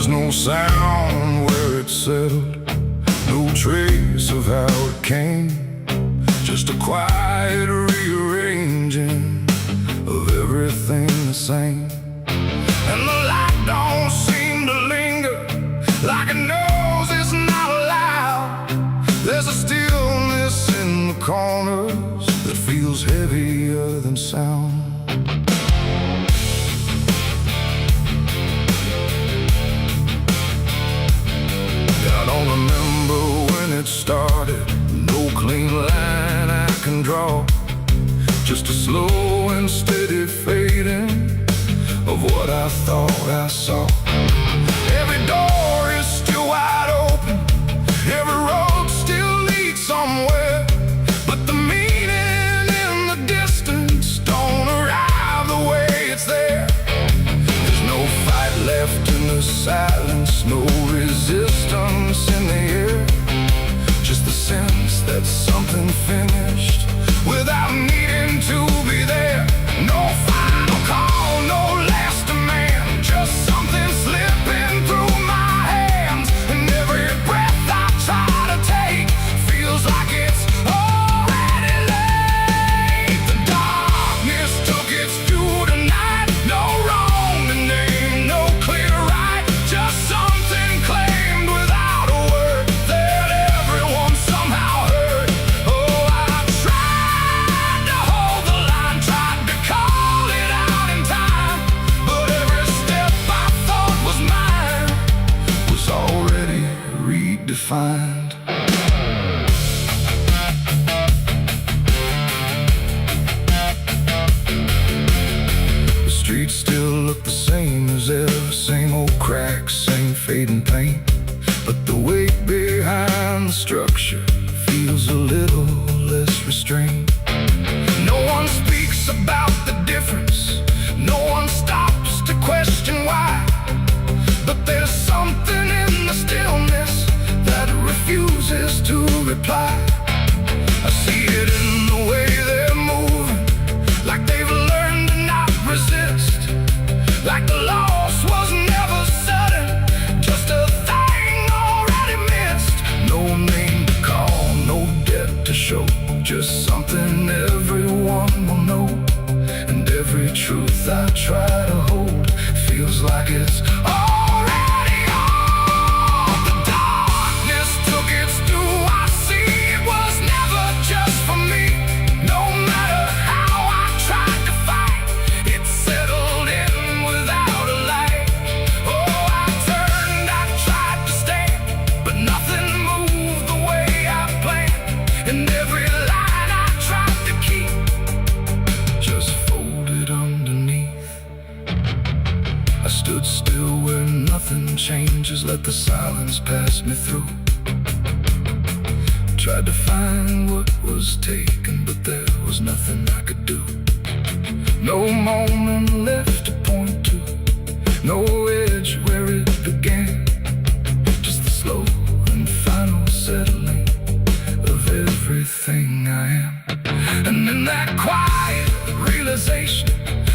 no sound where it settled, no trace of how it came, just a quiet rearranging of everything the same. And the light don't seem to linger, like it knows it's not allowed. There's a stillness in the corners that feels heavier than sound. I don't remember when it started, no clean line I can draw, just a slow and steady fading of what I thought I saw. Every door is still wide open, every road still leads somewhere, but the meaning in the distance don't arrive the way it's there. There's no fight left in the silence, no resistance in the air, just the sense that something finished without needing to be there. No final call, no last demand, just something slipping through my hands. And every breath I try to take feels like it's already late. The darkness took its due tonight, no wrong to name, no clear right, just something claimed without a word that everyone somehow heard. Oh, I tried to hold the line, tried to call it out in time, but every step I thought was mine was already redefined. The streets still look the same as ever, same old cracks, same fading paint, but the weight behind the structure feels a little less restrained. No one speaks about the difference, no one stops to question why, but there's something in the stillness that refuses to reply. I see it in the way they're moving, like they've learned to not resist, like the loss was never sudden, just a thing already missed. No name to call, no debt to show, just something everyone will know. And every truth I try to hold feels like it's already on. The darkness took its due, I see it was never just for me. No matter how I tried to fight, it settled in without a light. Oh, I turned, I tried to stand, but nothing moved the way I planned. And every line I tried to keep just folded underneath. I stood still where nothing changes, let the silence pass me through. Tried to find what was taken, but there was nothing I could do. No moment left to point to, no edge where it began, just the slow and final settling of everything I am. And in that quiet realization,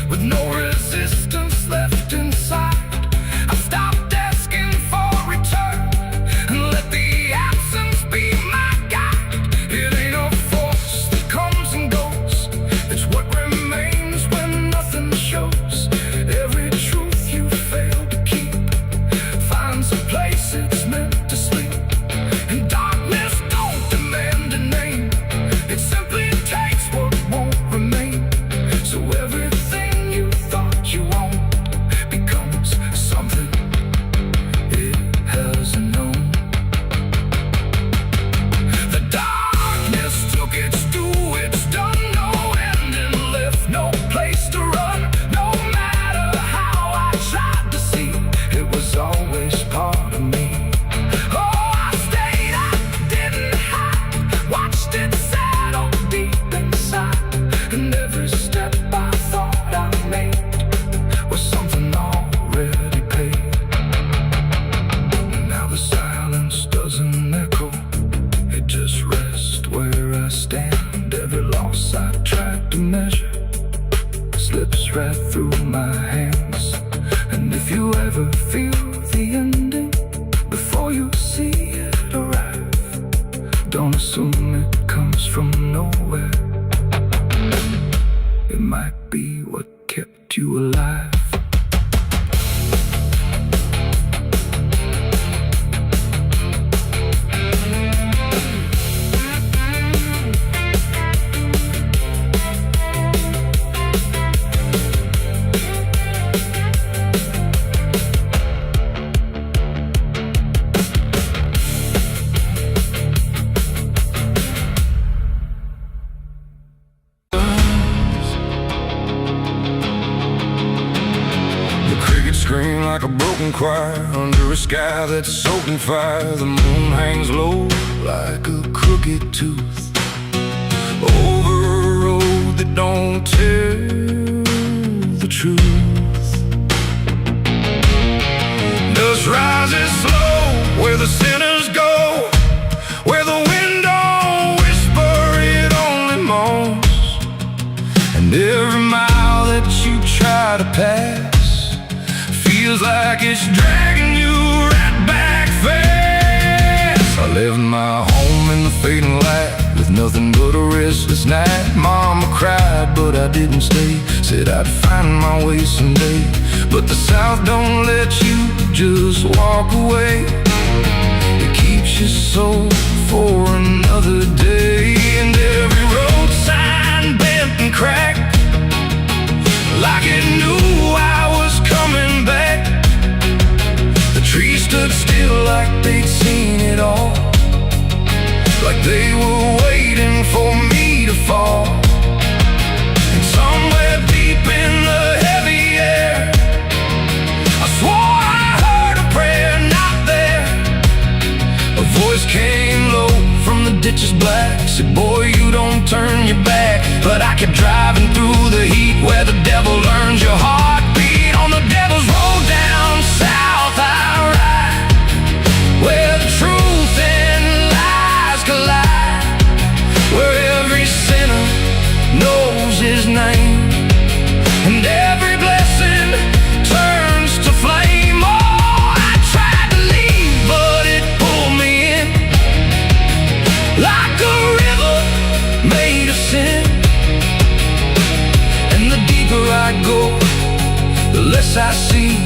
with no resistance left inside, I stopped asking for return and let the absence be my guide. It ain't a force that comes and goes, it's what remains when nothing shows. alive. Scream like a broken choir under a sky that's soaked in fire. The moon hangs low like a crooked tooth over a road that don't tell the truth. Dust rises slow where the sinners go, where the wind don't whisper, it only moans. And every mile that you try to pass feels like it's dragging you right back fast. I left my home in the fading light with nothing but a restless night. Mama cried, but I didn't stay. Said I'd find my way someday. But the South don't let you just walk away. It keeps your soul for another day. And every road sign bent and cracked, like it knew I was coming back. The trees stood still like they'd seen it all, like they were waiting for me to fall. And somewhere deep in the heavy air, I swore I heard a prayer not there. A voice came low from the ditches black, said, boy, you don't turn your back. But I kept driving through the heat where the devil learns your heartbeat. On the devil's road down south I ride, where the truth and lies collide, where every sinner knows his name, and every blessing turns to flame. Oh, I tried to leave, but it pulled me in, like a river made of sin. And the deeper I go, the less I see,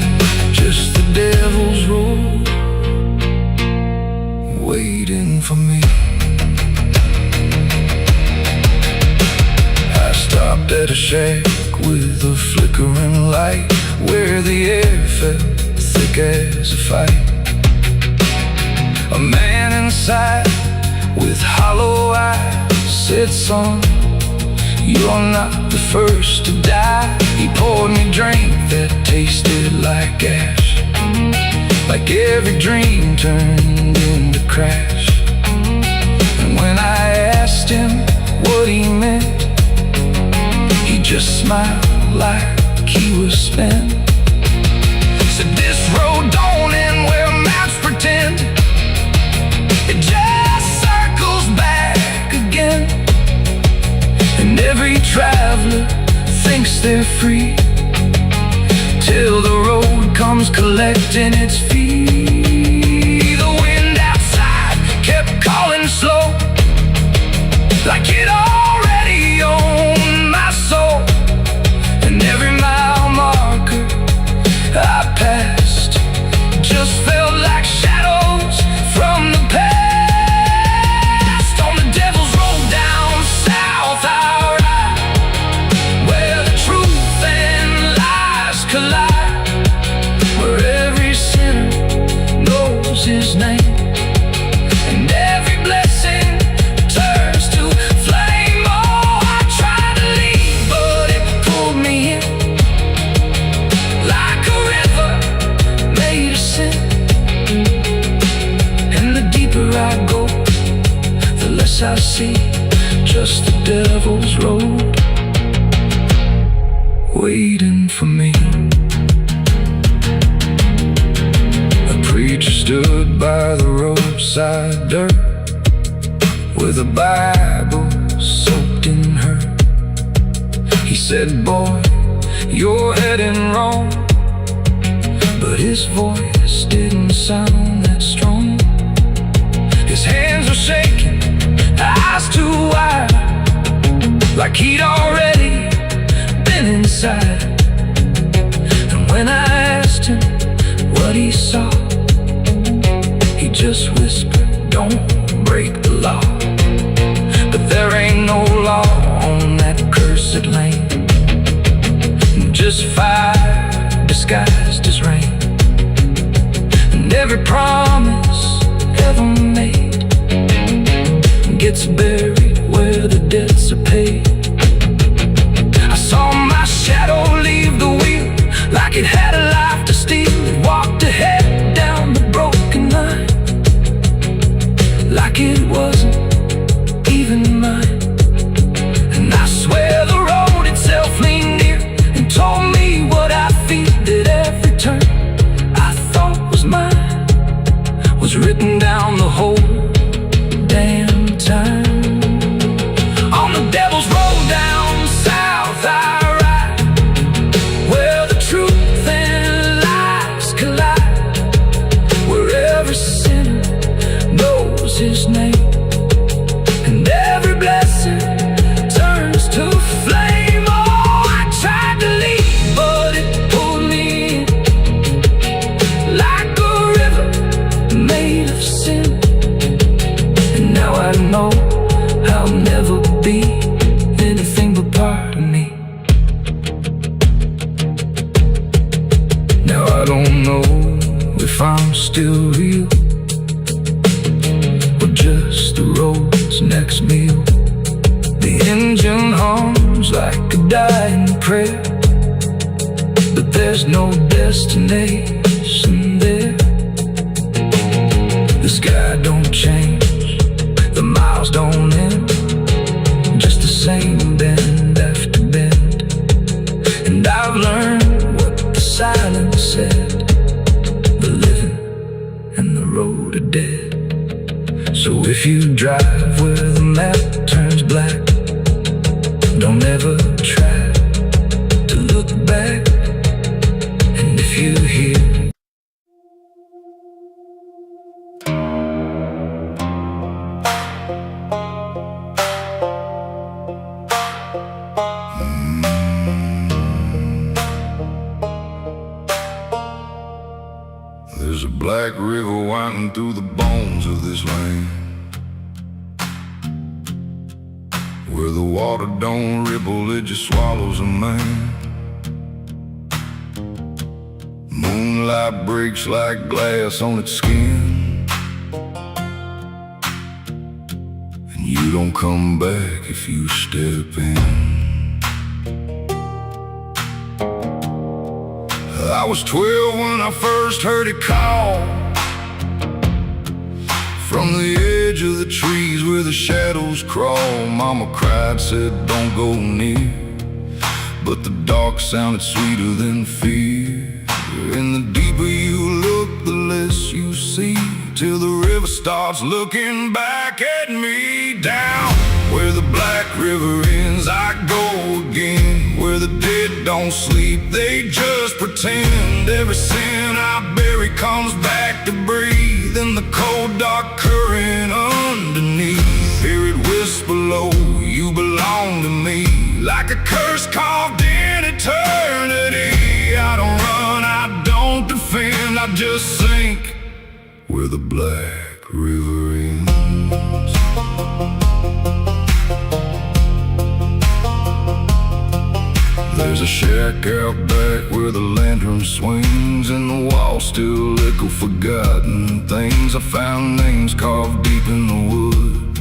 just the devil's road waiting for me. I stopped at a shack with a flickering light, where the air felt thick as a fight. A man inside with hollow eyes said, son, you're not the first to die. He poured me a drink that tasted like ash, like every dream turned into crash. And when I asked him what he meant, he just smiled like he was spent. Said, this road don't end where maps pretend, it just circles back again. And every traveler thinks they're free, till the road comes collecting its fee. The wind outside kept calling slow, like it already owned my soul. And every mile marker I passed just felt like shadows from the past. On the devil's road down south I ride, where the truth and lies collide, where every sinner knows his name, and every blessing turns to flame. Oh, I tried to leave, but it pulled me in, like a river made of sin. And the deeper I go, the less I see, just the devil's road waiting for me. A preacher stood by the roadside dirt, with a Bible soaked in her. He said, boy, you're heading wrong. But his voice didn't sound that strong. His hands were shaking, eyes too wide, like he'd already been inside. disguised as rain. And every promise ever made gets buried where the debts are paid. I saw my shadow leave the wheel like it had a life to steal. It walked ahead down the broken line like it wasn't even mine. And I swear the road itself leaned near and told me what I feel, that every turn I thought was mine was written down the whole damn time. On the devil's road down south I ride, where the truth and lies collide, where every sinner knows his name, and every blessing turns to flame. Oh, I tried to leave, but it pulled me in like a river made of sin. And now I know I'll never be anything but part of me. Now I don't know if I'm still real or just the road's next meal. The engine hums like a dying prayer, but there's no destination there. The sky don't change, the miles don't end, just the same bend after bend. And I've learned what the silence said, the living and the road are dead. So if you drive where the map turns black, don't ever try to look back. And if you hear there's a black river winding through the bones of this land, where the water don't ripple, it just swallows a man. Moonlight breaks like glass on its skin, and you don't come back if you step in. I was 12 when I first heard it call, from the edge of the trees where the shadows crawl. Mama cried, said don't go near, but the dark sounded sweeter than fear. And the deeper you look, the less you see, till the river starts looking back at me. Down where the black river ends I go again, where the dead don't sleep, they just pretend. Every sin I bury comes back to breathe in the cold dark current underneath. Hear it whisper low, you belong to me, like a curse carved in eternity. I don't run, I don't defend, I just sink where the black river ends. There's a shack out back where the lantern swings, and the walls still echo forgotten things. I found names carved deep in the wood,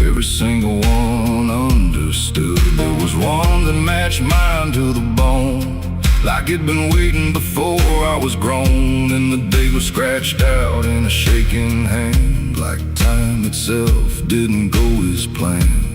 every single one understood. There was one that matched mine to the bone, like it'd been waiting before I was grown. And the day was scratched out in a shaking hand, like time itself didn't go as planned.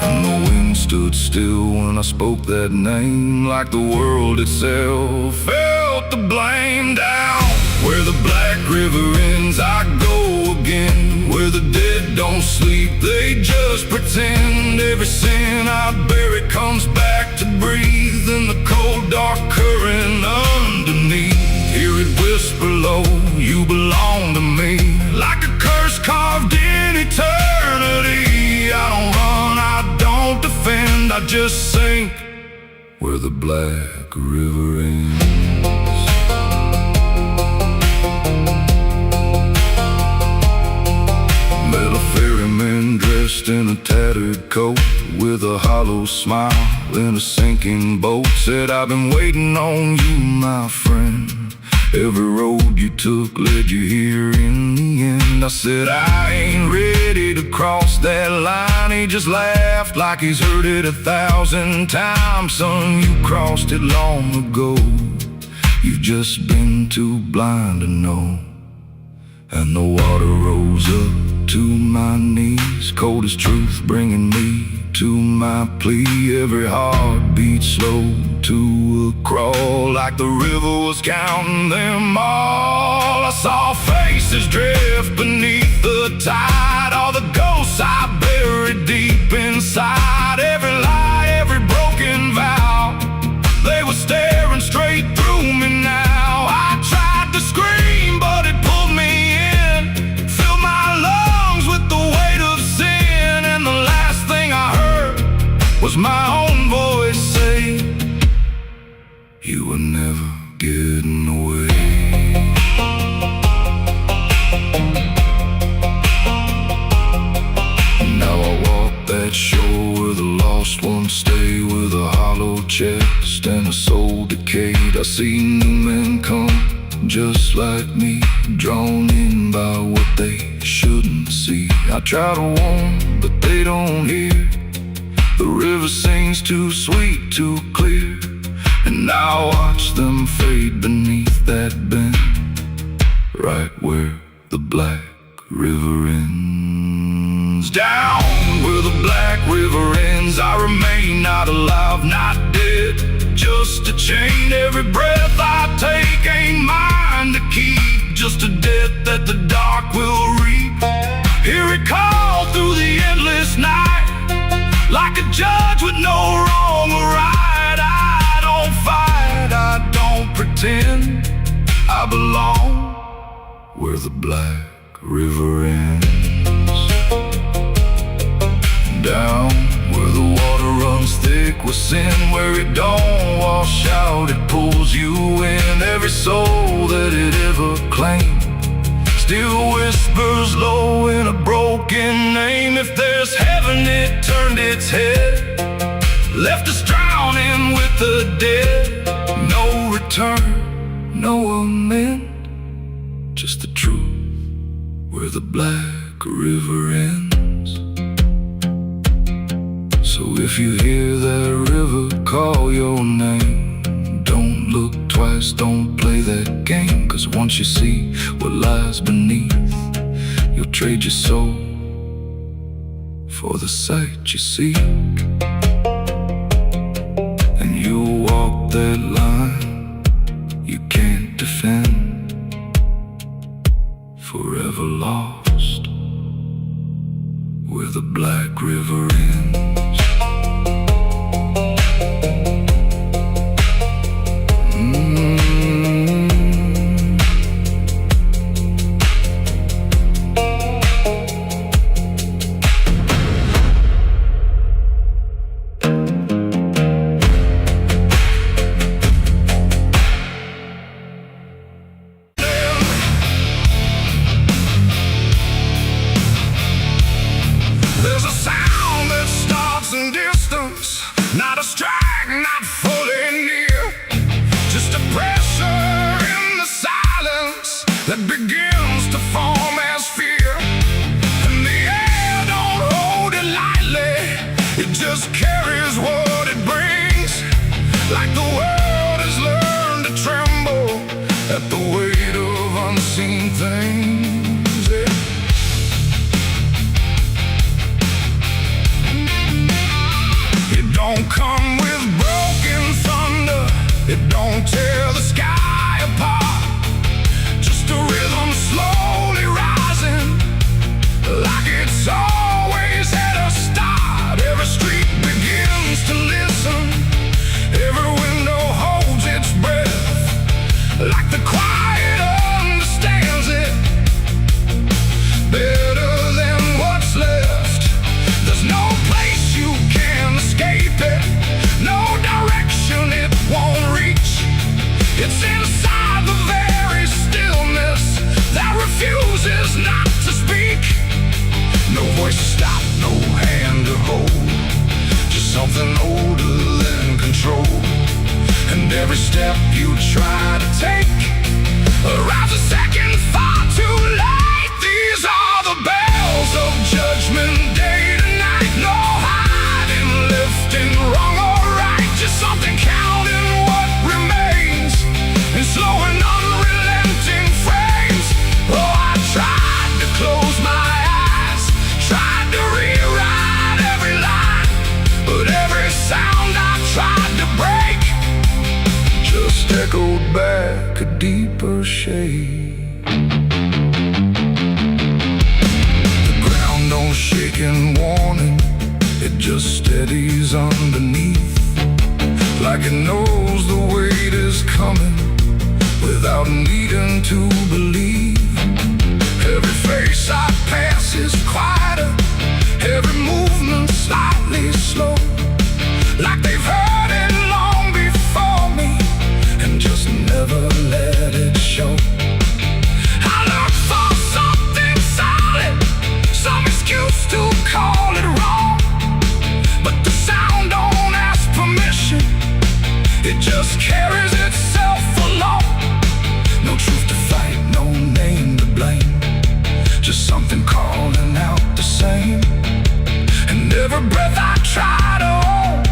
And the wind stood still when I spoke that name, like the world itself felt the blame. Down where the black river ends I go again, where the dead don't sleep, they just pretend. Every sin I bury comes back to breathe in the cold dark current underneath. Hear it whisper low, you belong to me, like a curse carved in eternity. I don't run, I don't defend, I just sink where the black river ends. Met a ferryman dressed dressed in a tattered coat, with a hollow smile in a sinking boat, said, "I've been waiting on you, my friend. Every road you took led you here in the end." I said, "I ain't ready to cross that line." He just laughed like he's heard it 1,000 times. "Son, you crossed it long ago. You've just been too blind to know." And the water rose up to my knees, cold as truth, bringing me to my plea. Every heartbeat slow to a crawl, like the river was counting them all. I saw faces drift beneath the tide, all the ghosts I buried deep inside. Every lie, every broken vow, they were staring straight through me now. I tried to scream, but it pulled me in, filled my lungs with the weight of sin. And the last thing I heard was my own voice say, "You were never getting away." Now I walk that shore where the lost ones stay, with a hollow chest and a soul decayed. I see new men come just like me, drawn in by what they shouldn't see. I try to warn, but they don't hear. The river sings too sweet, too clear, and I watch them fade beneath that bend, right where the black river ends. Down where the black river ends, I remain not alive, not dead, just a chain. Every breath I take ain't mine to keep, just a death that the dark will reap. Hear it call through the endless night, like a judge with no wrong or right. I don't fight, I don't pretend, I belong where the black river ends. Down where the water runs thick with sin, where it don't wash out, it pulls you in. Every soul that it ever claimed still whispers low in a broken name. If there's heaven, it turned its head, left us drowning with the dead. No return, no amend, just the truth where the black river ends. So if you hear that river call your name, don't look twice, don't play that game. 'Cause once you see what lies beneath, you'll trade your soul for the sight you seek. And you'll walk that line you can't defend, forever lost where the black river ends. There's a sound that starts in distance, not a strike, not fully near, just a pressure in the silence that begins to form as fear. And the air don't hold it lightly, it just carries what it brings, like the world has learned to tremble at the weight of unseen things. Yeah. It don't come with broken thunder, it don't tear the sky apart, just a rhythm slowly rising, like it's always had a start. Every street begins to listen, every window holds its breath, like the quiet understands it better than what's left. There's no place you can escape it, no direction it won't reach. It's inside the very stillness step you try to take arrives a second far too late. These are the bells of judgment day tonight. No hiding, lifting, wrong or right, just something counting what remains in slow and unrelenting frames. Oh, I tried to close my eyes, tried to rewrite every line, but every sound I tried to break just echoed back a deeper shade. The ground don't shake in warning, it just steadies underneath, like it knows the weight is coming without needing to believe. Every face I pass is quieter, every movement slightly slow, like they've heard it long before me and just never let it show. I look for something solid, some excuse to call it wrong, but the sound don't ask permission, it just carries itself along. No truth to fight, no name to blame, just something calling out the same. And every breath I try to hold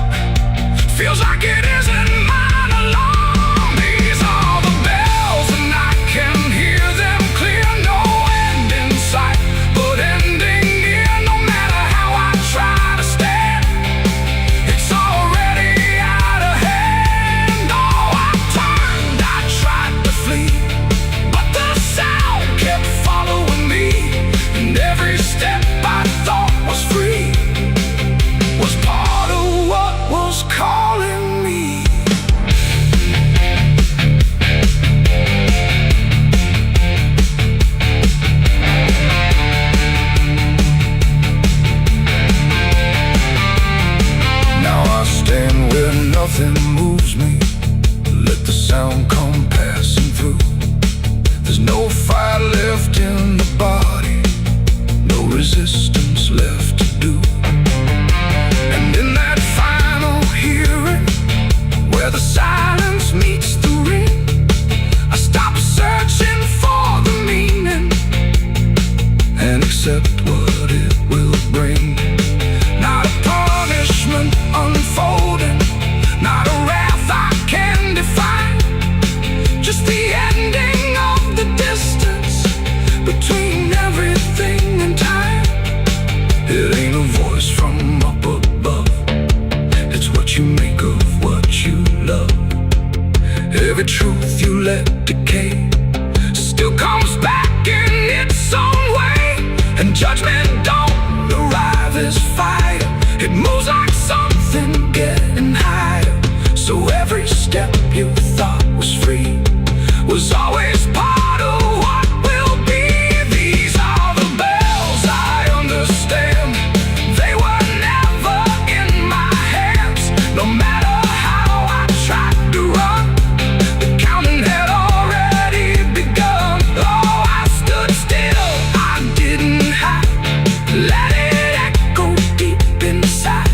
feels like it isn't mine alone. These are the bells and I can hear them clear. No end in sight, but ending near. No matter how I try to stand, it's already out of hand. Oh, I turned, I tried to flee, but the sound kept following me, and every step I thought was free was part of what was calling me. Now I stand where nothing moves me, let the sound come passing through. There's no fire left in the body, no resistance left to do. And in that final hearing, where the silence meets the ring, I stop searching for the meaning and accept what it will bring. Not a punishment unfolding, not a wrath I can define, just the ending of the distance between everything and time. It ain't a voice from up above, it's what you make of what you love. Every truth you let decay still comes back in its own way, and judgment don't arrive as fire, it moves like something getting higher. So every step you thought was free was always part of what will be. These are the bells I understand, they were never in my hands. No matter how I tried to run, the counting had already begun. Oh, I stood still, I didn't hide, let it echo deep inside,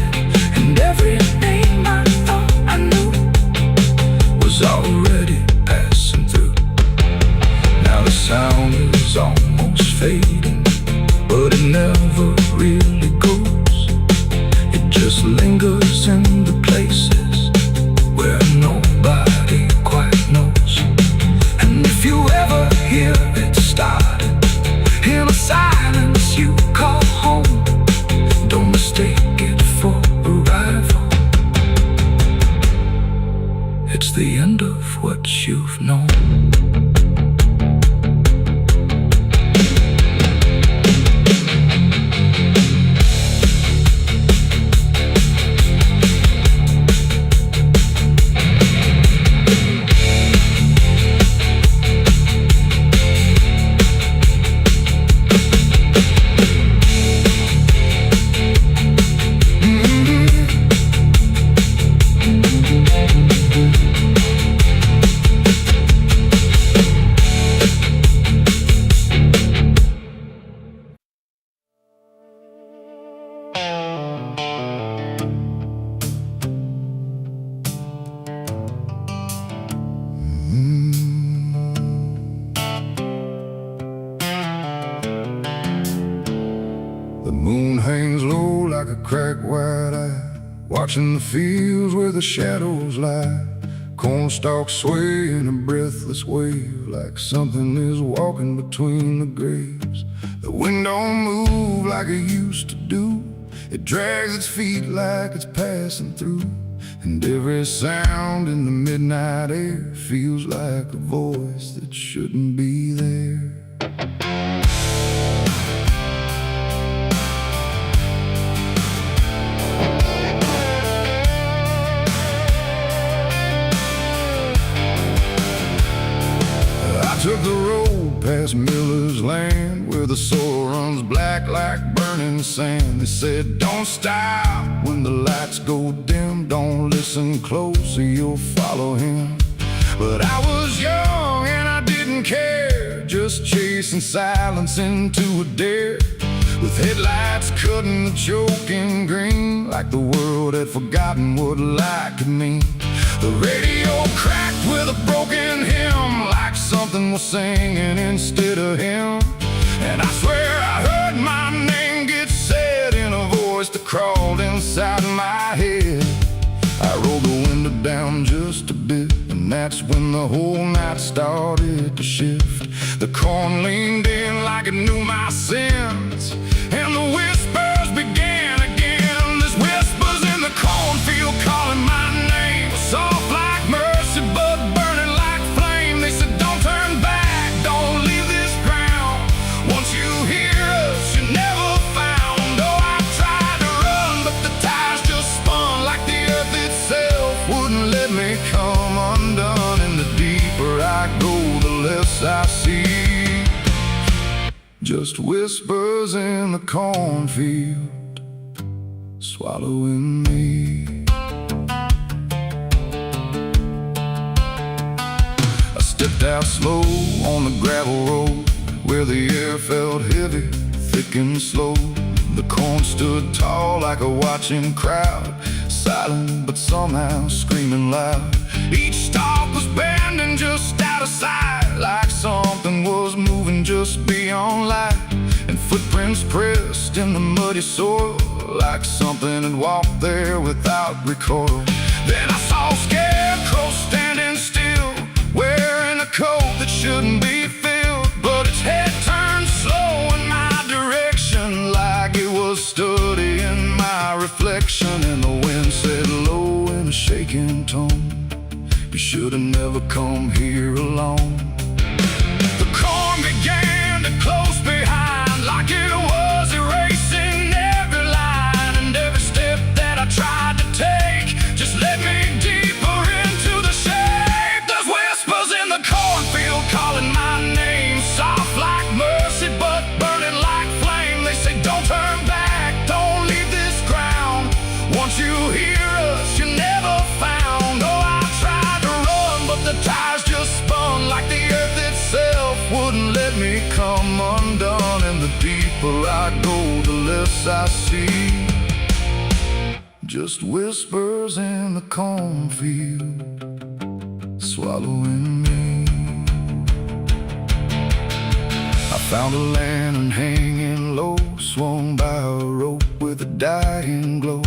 and every name I thought I knew was already passing through. Now the sound is almost fading, but it never really goes. It just lingers in the places where nobody quite knows. And if you ever hear it started in a silence you call home, don't mistake it for arrival, it's the end of what you've known. The moon hangs low like a cracked white eye, watching the fields where the shadows lie. Corn stalks sway in a breathless wave, like something is walking between the graves. The wind don't move like it used to do. It drags its feet like it's passing through. And every sound in the midnight air feels like a voice that shouldn't be there. I took the road past Miller's land, where the soil runs black like burning sand. They said, don't stop when the lights go dim, don't listen close or you'll follow him. But I was young and I didn't care, just chasing silence into a dare. With headlights cutting the choking green, like the world had forgotten what light could mean. The radio cracked with a broken hymn, like something was singing instead of him. And I swear I heard my name get said in a voice that crawled inside my head. I rolled the window down just a bit, and that's when the whole night started to shift. The corn leaned in like it knew my sins, and the whispers began again. There's whispers in the cornfield calling my name, soft like mercy but burning like flame. They said, don't turn back, don't leave this ground. Once you hear us, you're never found. Oh, I tried to run, but the tires just spun like the earth itself wouldn't let me come undone. And the deeper I go, the less I see. Just whispers in the cornfield, swallowing me. I stepped out slow on the gravel road, where the air felt heavy, thick and slow. The corn stood tall like a watching crowd, silent but somehow screaming loud. Each stalk was bending just out of sight, like something was moving just beyond light. And footprints pressed in the muddy soil, like something had walked there without recoil. Then I saw a scarecrow standing still, wearing a coat that shouldn't be filled, but its head turned slow in my direction, like it was studying my reflection. And the wind said low in a shaking tone, you should have never come here alone. The corn began to close behind, like it was erasing every line. And every step that I tried to take just led me deeper into the shade. There's whispers in the cornfield calling my name, soft like mercy but burning like flame. They say, don't turn back, don't leave this ground. Once you hear us, you're never found. Oh, I tried to run, but the tires just spun, like the earth itself wouldn't let me come undone. And the deeper I go, the less I see. Just whispers in the cornfield, swallowing me. I found a lantern hanging low, swung by a rope with a dying glow.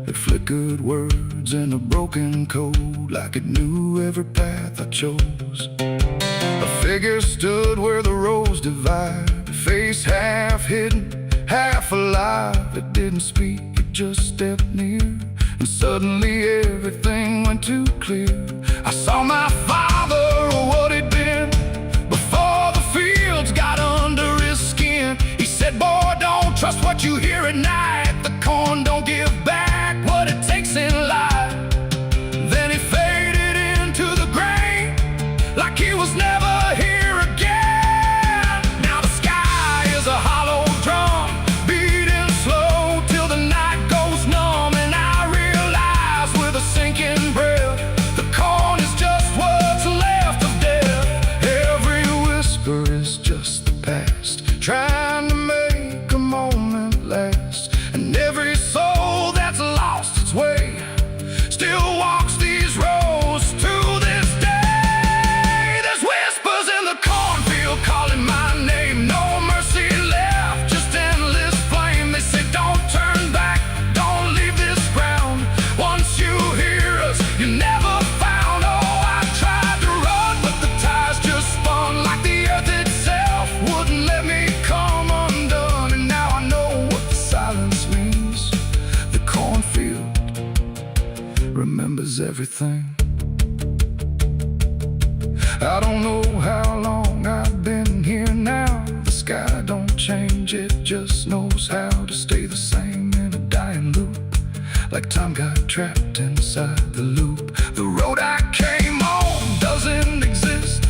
It flickered words in a broken code, like it knew every path I chose. A figure stood where the roads divide, face half hidden, half alive. It didn't speak, it just stepped near, and suddenly everything went too clear. I saw my father, or what he'd been, before the fields got under his skin. He said, boy, don't trust what you hear at night. The corn don't give back what it takes in life. Then he faded into the grain, like he was never here again. Now the sky is a hollow drum, beating slow till the night goes numb. And I realize with a sinking breath, the corn is just what's left of death. Every whisper is just the past, trying to make a moment last. And every soul that's lost its way still walks these roads to this day. everything. I don't know how long I've been here now. The sky don't change, it just knows how to stay the same in a dying loop. Like time got trapped inside the loop. The road I came on doesn't exist,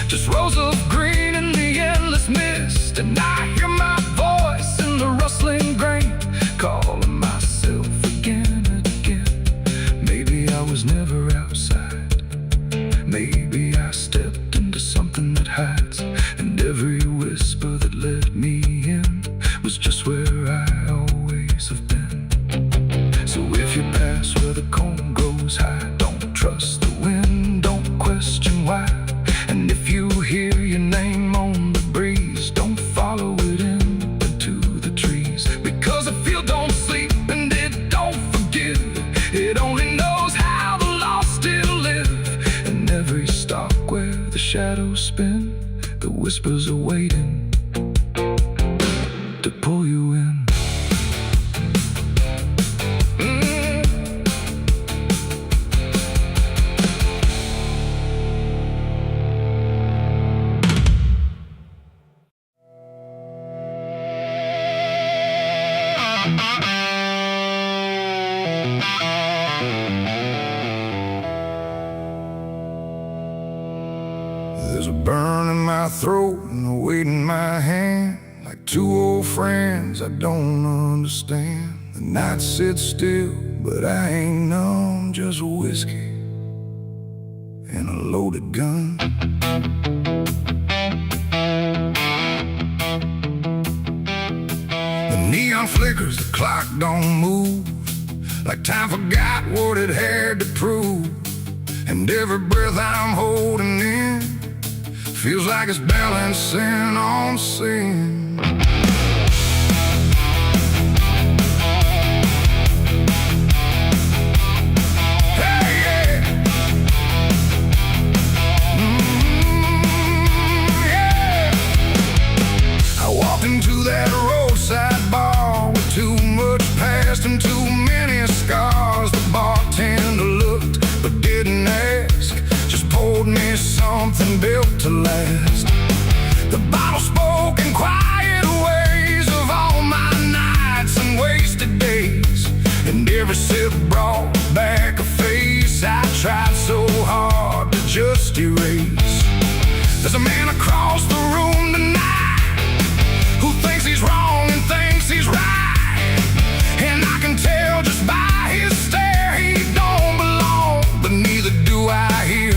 just rows of green in the endless mist. And I hear my voice in the rustling grain, calling myself again and again. Maybe I was never outside, maybe I stepped into something that hides, and every whisper that led me in was just where I always have been. So if you pass where the cone goes high, don't trust the wind, don't question why. And if you hear your name on the breeze, don't follow it into the trees. Because the field don't sleep and it don't forgive, it only knows how the lost still live. And every stalk where the shadows spin, the whispers are waiting to pull you in. There's a burn in my throat and a weight in my hand, like two old friends I don't understand. The night sits still, but I ain't numb, just whiskey and a loaded gun. The neon flickers, the clock don't move, like time forgot what it had to prove. And every breath I'm holding in feels like it's balancing on sin. Hey, yeah. Yeah. I walked into that roadside bar with too much past and too many scars. The bartender looked but didn't ask, just poured me something built to last. The bottle spoke in quiet ways of all my nights and wasted days, and every sip brought back a face I tried so hard to just erase. There's a man across the room tonight who thinks he's wrong and thinks he's right, and I can tell just by his stare he don't belong, but neither do I hear.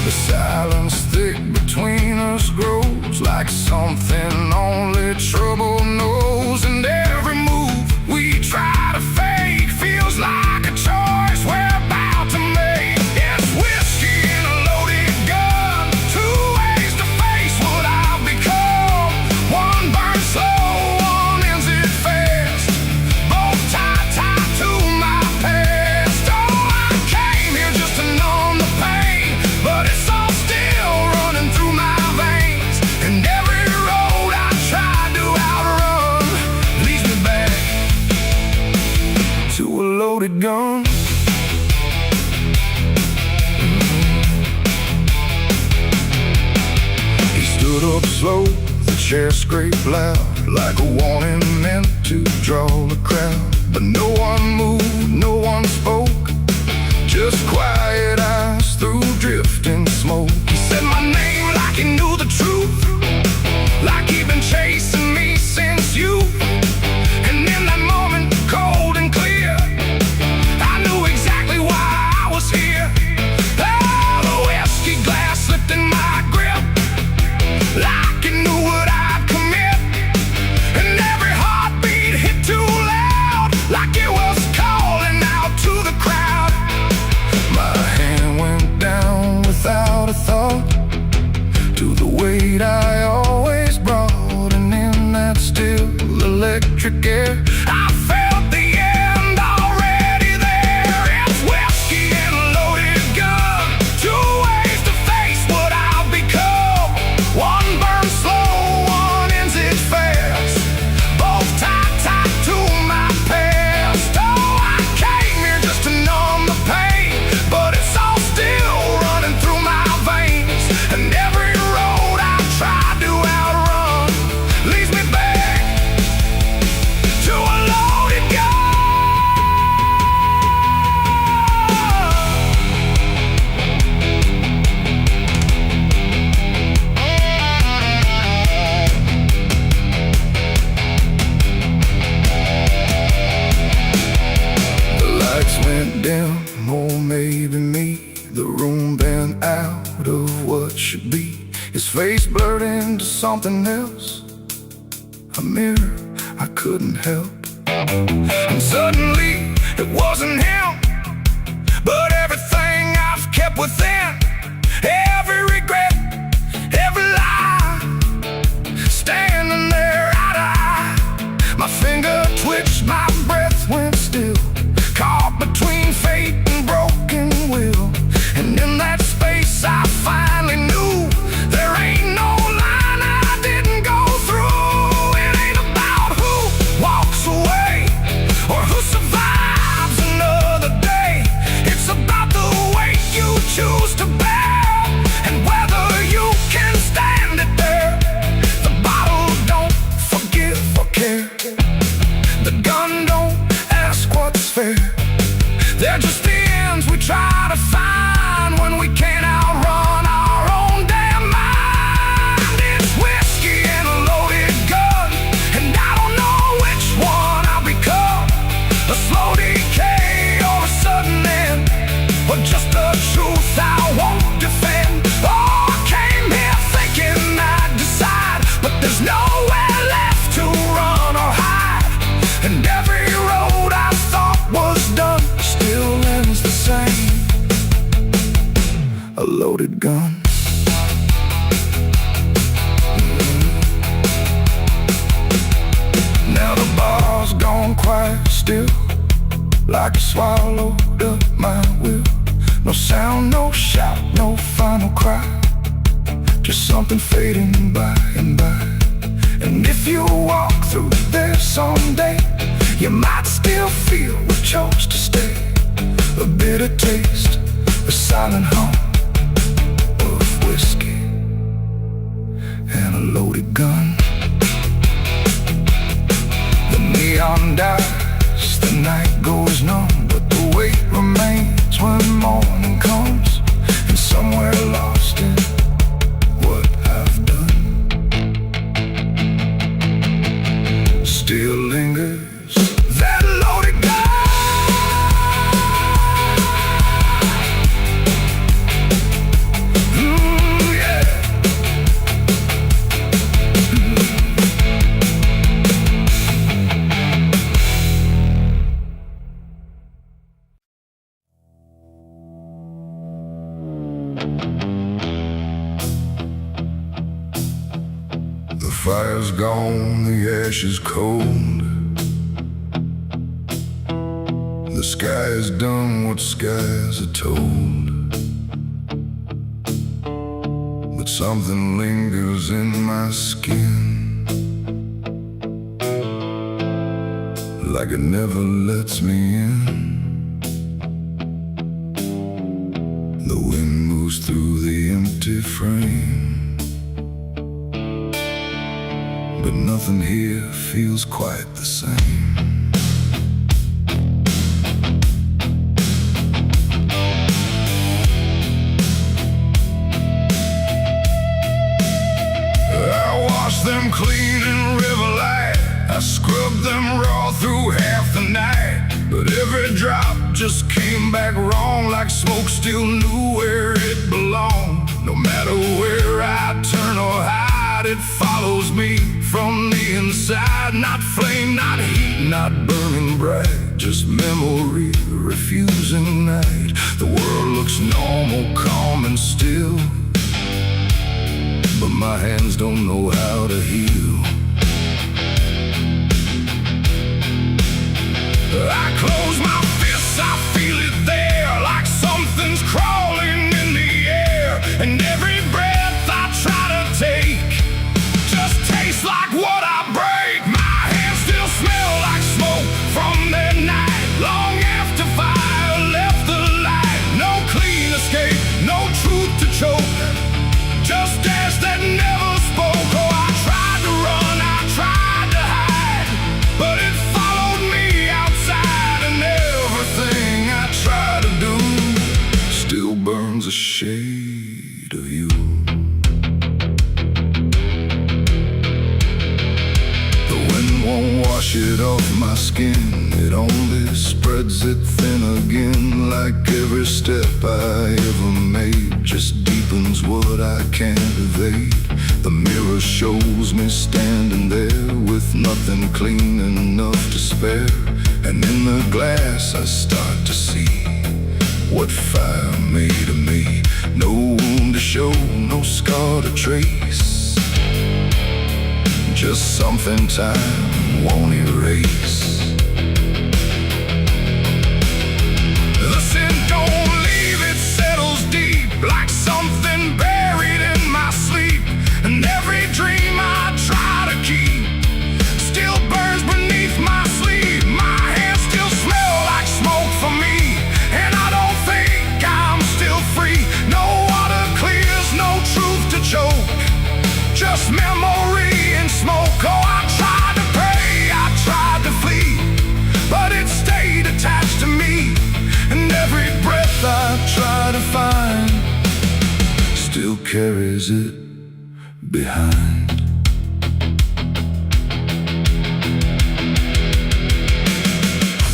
The silence thick between us grows like something only trouble knows, and every move we try to fake feels like a choice we're about to make. It's whiskey and a loaded gun, two ways to face what I've become. One burns slow, one ends it fast, both tied to my past. Oh, I came here just to numb the pain, but it's all still running through my veins. And every road I tried to outrun leads me back to a loaded gun. He stood up slow, the chair scraped loud, like a warning meant to draw the crowd. But no one moved, no one spoke, just quiet eyes through drifting smoke. He said my name like he knew the truth, like he'd been chasing me since youth. And in that moment, cold and clear, I knew exactly why I was here. Oh, the whiskey glass slipped in my grip, like it knew what I'd commit. And every heartbeat hit too loud, like it was calling out to the crowd. My hand went down without a thought to the weight I always brought, and in that still electric air I felt the end already there. It's whiskey and a loaded gun, two ways to face what I've become. One burns slow, one ends it fast, both tied to my past. Oh, I came here just to numb the pain, but it's every road I tried to outrun leads me back to a loaded gun. The lights went dim, or maybe me. The room bent out of what should be. His face blurred into something else, a mirror I couldn't help. And suddenly it wasn't him, but everything I've kept within. Every regret, every lie, standing there eye to eye. My finger twitched, my breath went still, caught between fate and broken will. And in that space I finally knew there ain't no line I didn't go through. It ain't about who walks away or who survives another day. It's about the weight you choose to bear and whether you can stand it there. The bottle don't forgive or care. The gun don't ask what's fair. They're just the ends we try to find when we can't outrun our own damn mind. It's whiskey and a loaded gun, and I don't know which one I'll become. A slow decay or a sudden end, or just the truth I won't defend. Oh, I came here thinking I'd decide, but there's nowhere left to run or hide. And every road I thought was done still ends the same. A loaded gun. Now the bar's gone quiet still, like you swallowed up my will. No sound, no shout, no final cry, just something fading by and by. And if you walk through there someday, you might still feel we chose to stay. A bitter taste, a silent hum of whiskey and a loaded gun. The neon dies, the night goes numb, but the weight remains when morning comes. And somewhere lost in what I've done still lingers that loaded gun. The fire's gone, the ash is cold. The sky has done what skies are told. But something lingers in my skin, like it never lets me in. The wind moves through the empty frame, but nothing here feels quite the same. I washed them clean in river light, I scrubbed them raw through half the night. But every drop just came back wrong, like smoke still knew where it belonged. No matter where I turn or hide, it follows me from the inside. Not flame, not heat, not burning bright, just memory refusing night. The world looks normal, calm and still, but my hands don't know how to heal. I close my fists, I feel it there, like something's crawling in the air. And every breath I try to take just tastes like what I break. My hands still smell like smoke from their night, long after fire left the light. No clean escape, no truth to choke, just off my skin. It only spreads it thin again. Like every step I ever made just deepens what I can't evade. The mirror shows me standing there with nothing clean enough to spare. And in the glass I start to see what fire made of me. No wound to show, no scar to trace, just something time won't erase. The sin don't leave, it settles deep like something buried in my sleep. And every dream I try to keep still burns beneath my sleeve. My hands still smell like smoke for me, and I don't think I'm still free. No water clears, no truth to choke, just memory and smoke. Oh, I tried to pray, I tried to flee, but it stayed attached to me. And every breath I try to find still carries it behind.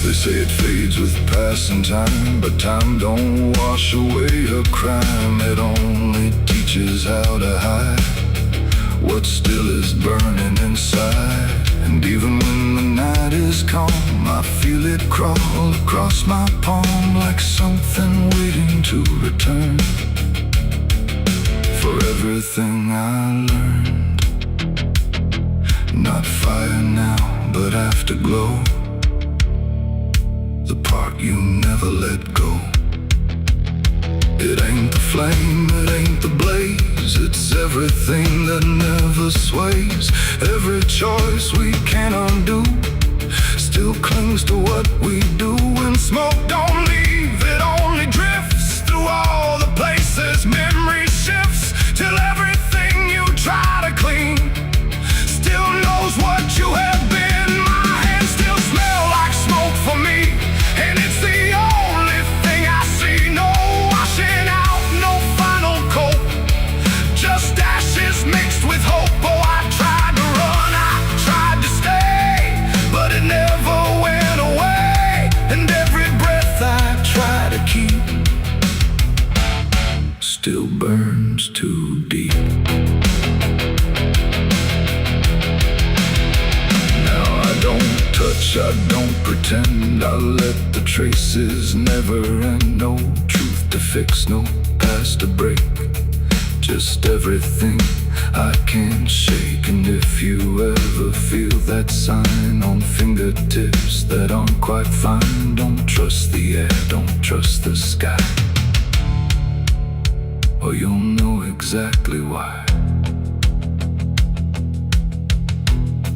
They say it fades with passing time, but time don't wash away a crime. It only teaches how to hide what still is burning inside. And even when the night is calm, I feel it crawl across my palm like something waiting to return for everything I learned. Not fire now, but afterglow, the part you never let go. It ain't the flame, it ain't the blaze, it's everything that never sways. Every choice we can't undo still clings to what we do. When smoke don't leave, it only drifts through all the places memory shifts, till everything you try to clean still knows what you have been. My hands still smell like smoke for me, and it's the only thing I see. No washing out, no final coat, just ashes mixed with hope. Oh, I tried to run, I tried to stay, but it never went away. And every breath I try to keep still burns too deep. Now I don't touch, I don't pretend, I let the traces never end. No truth to fix, no past to break, just everything I can't shake. And if you ever feel that sign on fingertips that aren't quite fine, don't trust the air, don't trust the sky, or you'll know exactly why.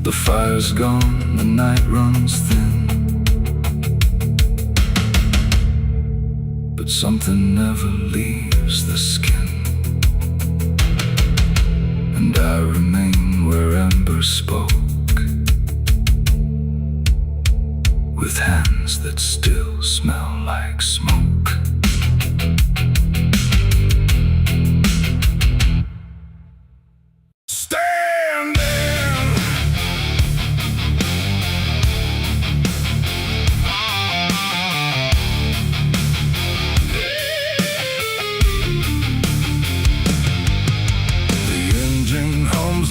The fire's gone, the night runs thin, but something never leaves the skin. And I remain where ember spoke, with hands that still smell like smoke.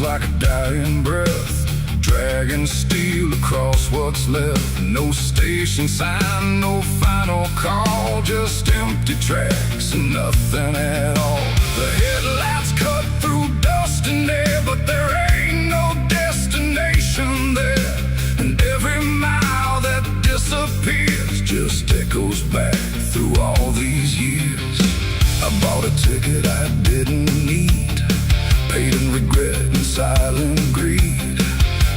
Like a dying breath, dragging steel across what's left. No station sign, no final call, just empty tracks and nothing at all. The headlights cut through dust and air, but there ain't no destination there. And every mile that disappears just echoes back through all these years. I bought a ticket I didn't need, paid in regret and silent greed.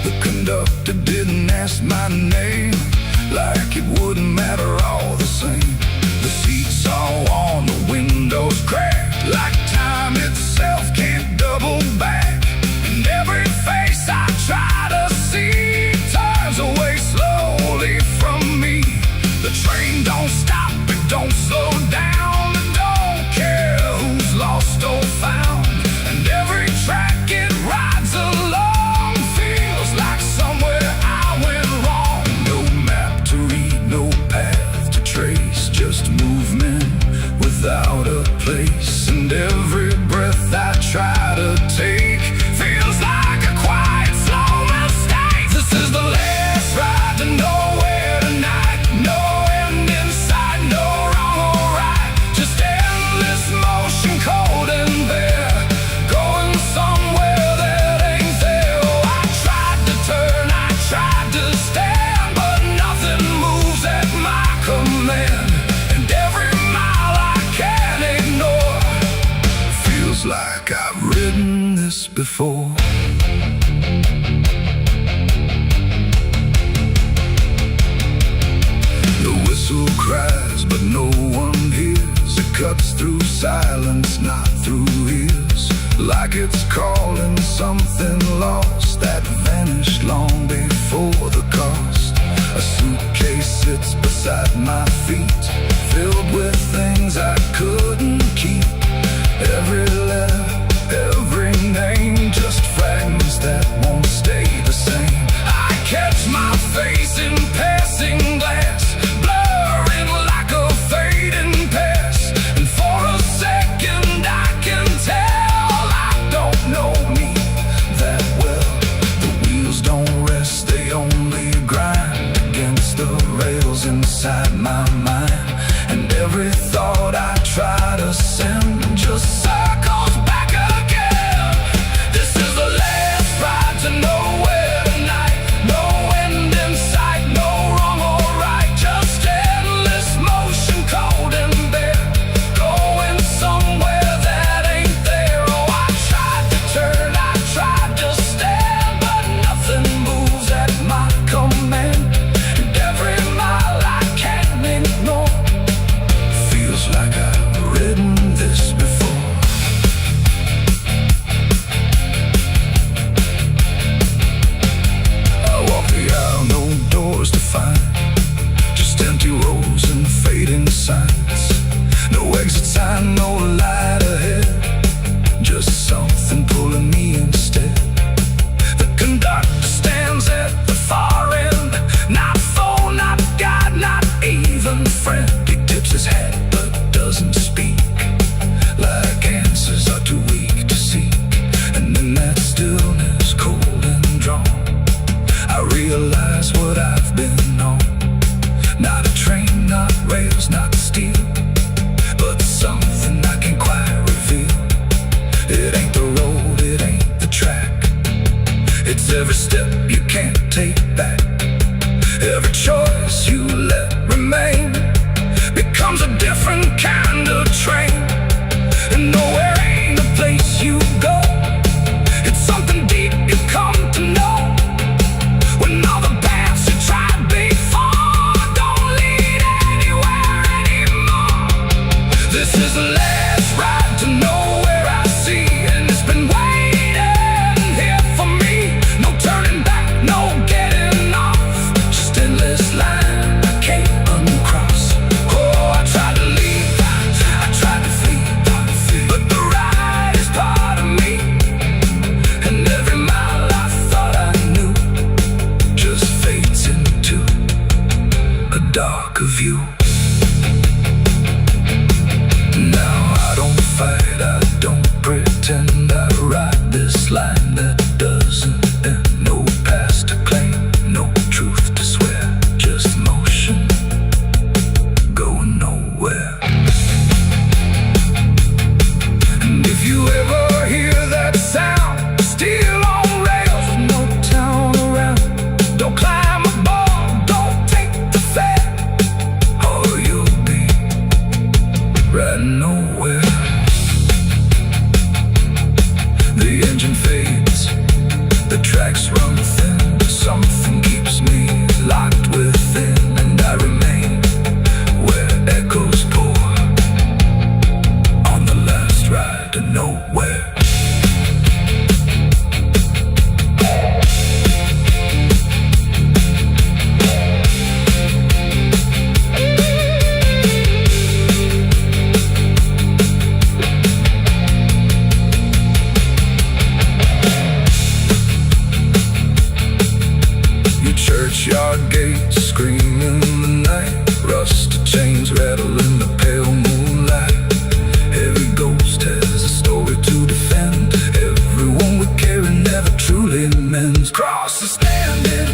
The conductor didn't ask my name, like it wouldn't matter all the same. The seats all on, the windows cracked, like time itself can't double back. And every face I try to see turns away slowly from me. The train don't stop, it don't slow down, it don't care who's lost or found. And every track it rides along feels like somewhere I went wrong. try to take. Feels like a quiet, slow mistake. This is the last ride to nowhere tonight. No end in sight, no wrong or right. Just endless motion, cold and bare. Going somewhere that ain't there. Oh, I tried to turn, I tried to stand, but nothing moves at my command. And every mile I can't ignore feels like I've ridden this before. The whistle cries, but no one hears. It cuts through silence, not through ears. Like it's calling something lost that vanished long before the cost. A suitcase sits beside my feet, filled with things I couldn't keep. Every letter, every name, just fragments that won't stay the same. I catch my face in passing glass, blurring like a fading past. And for a second I can tell I don't know me that well. The wheels don't rest, they only grind against the rails inside my mind. And every thought I try to send just circles back again. This is the last ride to nowhere tonight. No end in sight, no wrong or right. Just endless motion, cold and bare. Going somewhere that ain't there. Oh, I tried to turn, I tried to stand, but nothing moves at my command. And every mile I can't ignore feels like I've ridden this before. I walk the aisle, no doors to find, just empty rows and fading signs. No exit sign, no light ahead, just something pulling me instead. The conductor stands at the far end, not foe, not guide, not even friend. He tips his hat but doesn't speak, like answers are too weak to seek. And in that stillness, cold and drawn, I realize what I've been on. Not a train, not rails, not steel, but something I can't quite reveal. It ain't the road, it ain't the track. It's every step you can't take back. Every choice you let remain becomes a different kind of train. And nowhere ain't a place you go. It's something deep you come to know. When all the paths you tried before don't lead anywhere anymore. This is the last ride to nowhere I see, and it's been waiting here for me. No turning back, no getting off, just endless line I can't uncross. Oh, I tried to leave, I tried to flee, but the ride is part of me. And every mile I thought I knew just fades into a darker view. Now I don't fight, I don't pretend. I ride this line that doesn't end. No past to claim, no truth to swear, just motion going nowhere. And if you ever hear that sound, still on rails with no town around, don't climb aboard, don't take the fare, or you'll be riding nowhere. The engine fades, Cross is standing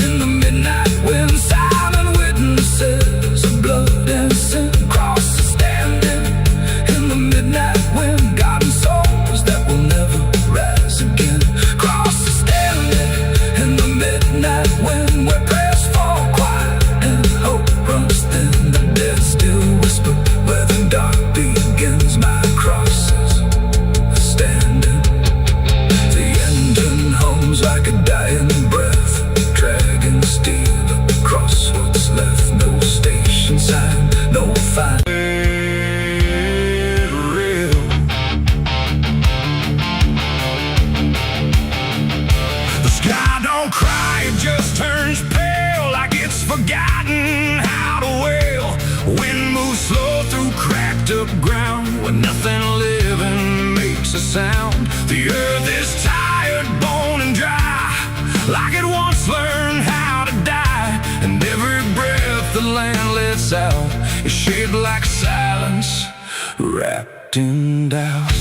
in the midnight wind, silent witnesses of blood and sin. Cross is standing in the midnight wind, guarding souls that will never rise again. Cross is standing in the midnight wind, where prayers fall quiet and hope runs thin. The dead still whisper where the dark begins. My cross is standing. The engine hums like a dying breath, dragging steel across what's left. No station sign, no fine. The sky don't cry, it just turns pale, like it's forgotten how to wail. Wind moves slow through cracked up ground, where nothing living makes a sound. The earth is tired, bone and dry, like it once learned how to die. And every breath the land lets out is shaped like silence, wrapped in doubt.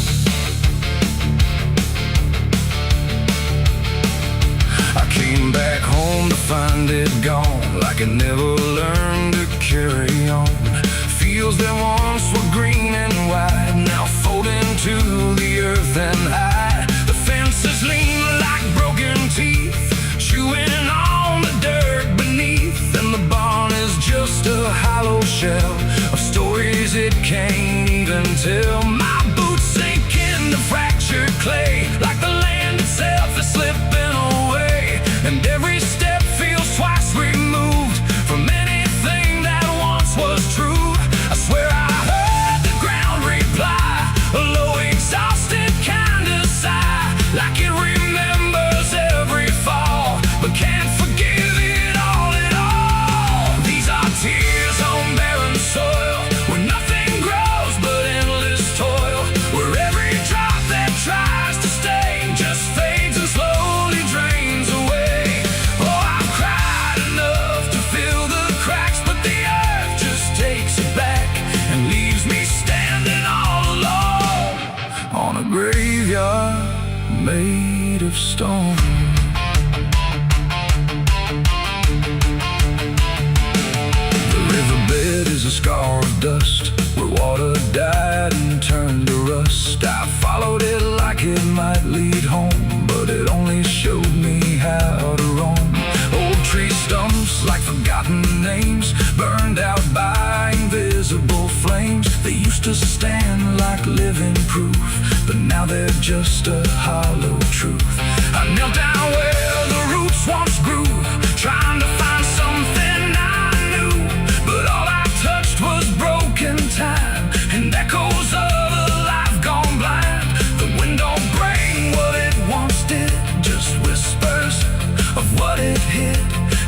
I came back home to find it gone, like it never learned to carry on. Fields that once were green and wide, now fold into the earth and hide. The fences lean like broken teeth, chewing on the dirt beneath. And the barn is just a hollow shell of stories it can't even tell. My boots sink into fractured clay, like the land itself is slipping away. And every step feels twice removed from anything that once was true. I swear I heard the ground reply, a low exhausted kind of sigh, like it remembers every fall, but can't forgive it all at all. These are tears on barren soil, where nothing grows but endless toil, where every drop that tries to stay just fades and slowly drains away. Oh, I've cried enough to fill the cracks, but the earth just takes it back and leaves me standing all alone on a graveyard made of stone. The riverbed is a scar of dust, where water died and turned to rust. I followed it like it might lead home, but it only showed me how to roam. Old tree stumps like forgotten names, burned out by invisible flames. They used to stand like living proof, but now they're just a hollow truth. I knelt down where the roots once grew, trying to find something I knew, but all I touched was broken time and echoes of a life gone blind. The wind don't bring what it once did, just whispers of what it hid.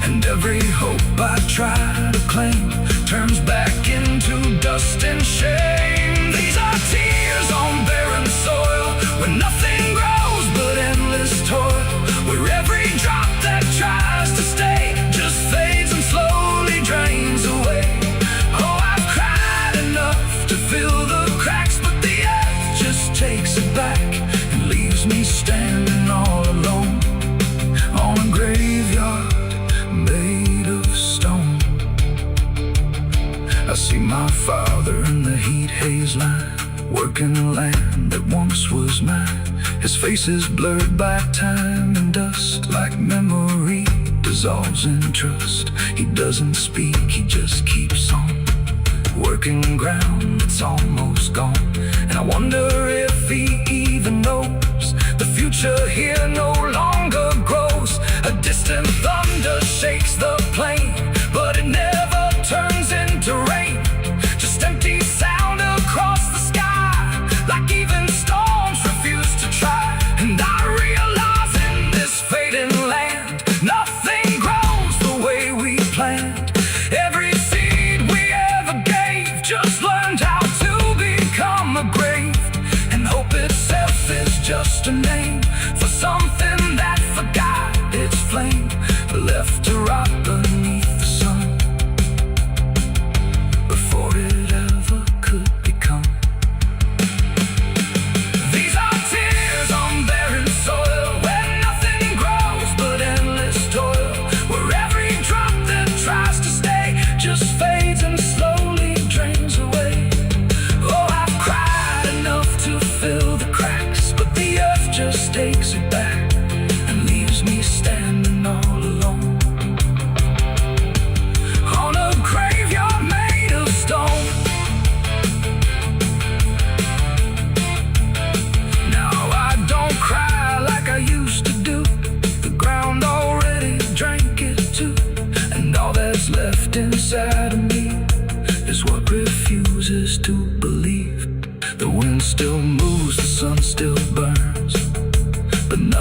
And every hope I try to claim turns back into dust and shame. These are tears on barren soil, where nothing grows but endless toil, where every drop that tries to stay just fades and slowly drains away. Oh, I've cried enough to fill the cracks, but the earth just takes it back and leaves me standing all alone on a graveyard made of stone. I see my father in the heat haze line, working the land that once was mine. His face is blurred by time and dust, like memory dissolves in trust. He doesn't speak, he just keeps on working ground that's almost gone. And I wonder if he even knows the future here no longer grows. A distant thunder shakes the plain, but it never turns into rain. Just empty sound across the sky, like even storms refuse to try. And I realize in this fading land, nothing grows the way we planned. Every seed we ever gave just learned how to become a grave. And hope itself is just a name for something that forgot its flame, left to rot beneath the sun before it ever could become. These are tears on barren soil, where nothing grows but endless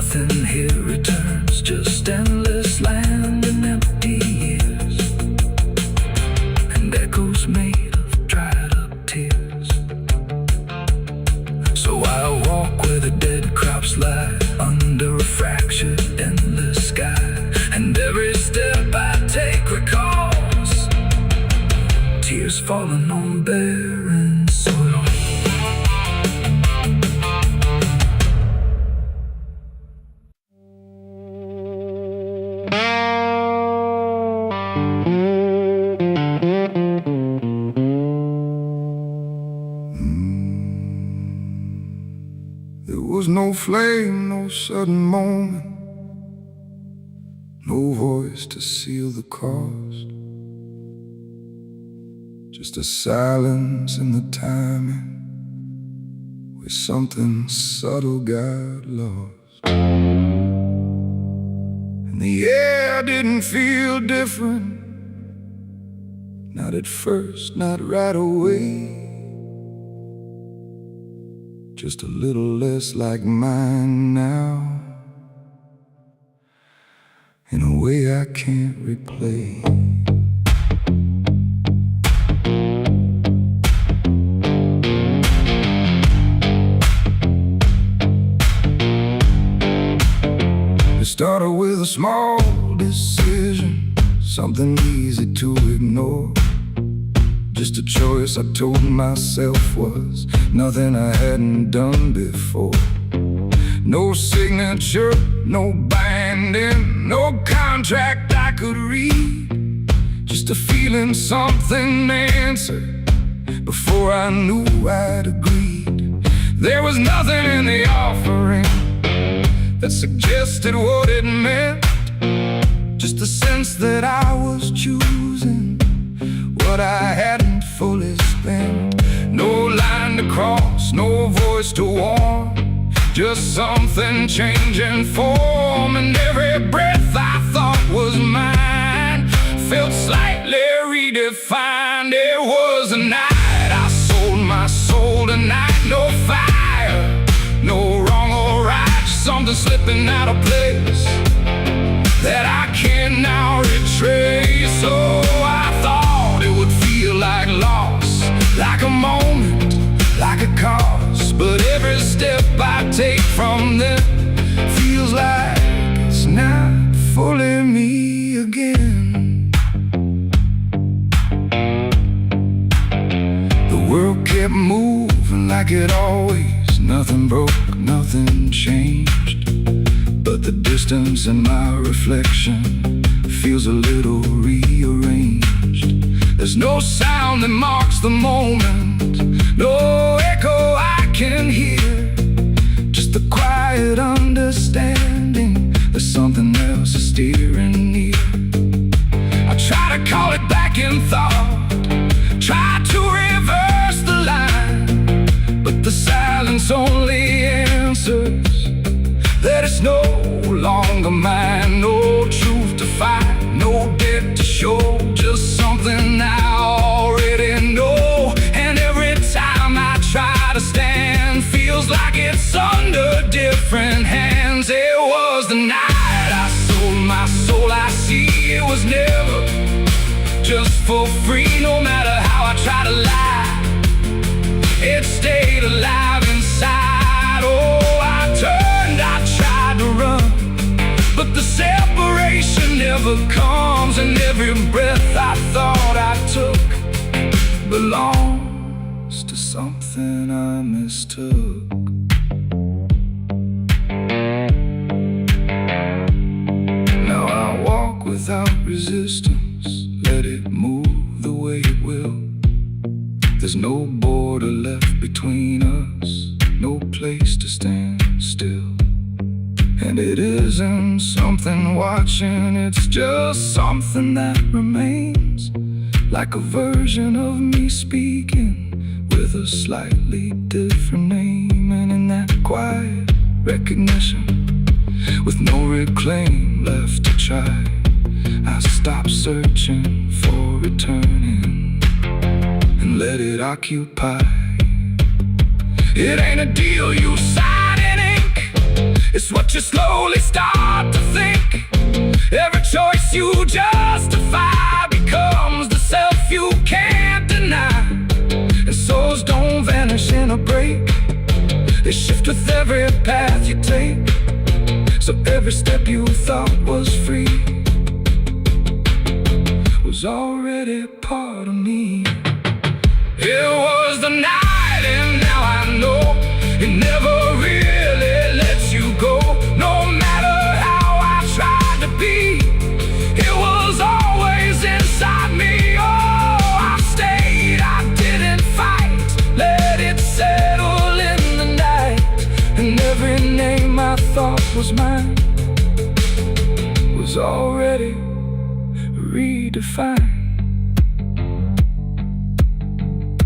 Nothing here returns, just endless land and empty years, and echoes made of dried up tears. So I walk where the dead crops lie, under a fractured endless sky, and every step I take recalls tears falling on barren soil. There was no flame, no sudden moment, no voice to seal the cost, just a silence in the timing where something subtle got lost. And the air didn't feel different, not at first, not right away. Just a little less like mine now, in a way I can't replay. It started with a small decision, something easy to ignore. Just a choice I told myself was nothing I hadn't done before. No signature, no binding, no contract I could read. Just a feeling something answered before I knew I'd agreed. There was nothing in the offering that suggested what it meant, just the sense that I was choosing what I hadn't fully spent. No line to cross, no voice to warn, just something changing form. And every breath I thought was mine felt slightly redefined. It was a night I sold my soul tonight. No fire, no wrong or right, just something slipping out of place that I can now retrace. So I thought it would feel like loss, like a moment, like a cause. But every step I take from them feels like it's not fully me again. The world kept moving like it always, nothing broke, nothing changed. But the distance in my reflection feels a little rearranged. There's no sound that marks the moment, no echo I can hear, just the quiet understanding that something else is steering near. I try to call it back in thought, try to reverse the line, but the silence only answers that it's no longer mine. No truth to fight, no debt to show, just something I already know. And every time I try to stand, feels like it's under different hands. It was the night I sold my soul. I see it was never just for free. No matter how I try to lie, it stayed alive inside. Oh, I turned, I tried to run, but the separation never comes. And every breath I thought I took belongs to something I mistook. Now I walk without resistance, let it move the way it will. There's no border left between us, no place to stand still. And it isn't something watching, it's just something that remains, like a version of me speaking with a slightly different name. And in that quiet recognition, with no reclaim left to try, I stop searching for returning and let it occupy. It ain't a deal you sign in ink, It's what you slowly start to think. Every choice you justify becomes the self you can't deny. And souls don't vanish in a break, they shift with every path you take. So every step you thought was free was already part of me. It was the night and now I know it never really lets you go. No matter how I tried to be, it was always inside me. Oh, I stayed, I didn't fight, let it settle in the night. And every name I thought was mine was already redefined.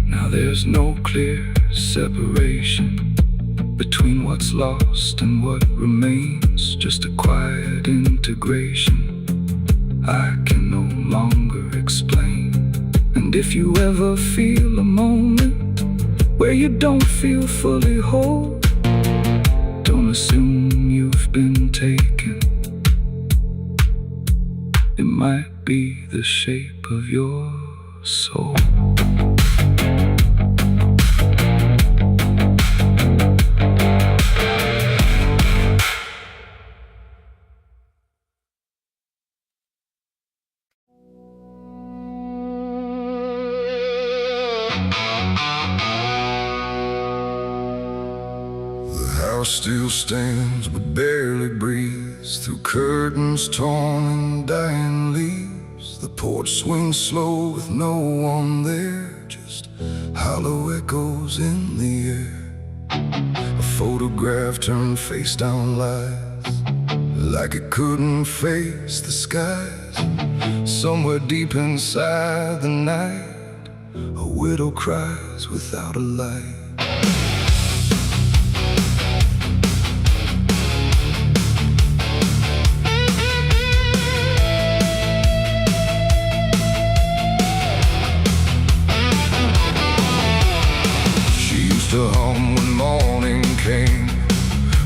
Now there's no clear separation between what's lost and what remains, just a quiet integration I can no longer explain. And if you ever feel a moment where you don't feel fully whole, don't assume you've been taken. It might be the shape of your soul. The house still stands but barely breathes through curtains torn and dying leaves. The porch swings slow with no one there, just hollow echoes in the air. A photograph turned face down lies, like it couldn't face the skies. Somewhere deep inside the night, a widow cries without a light. To hum when morning came,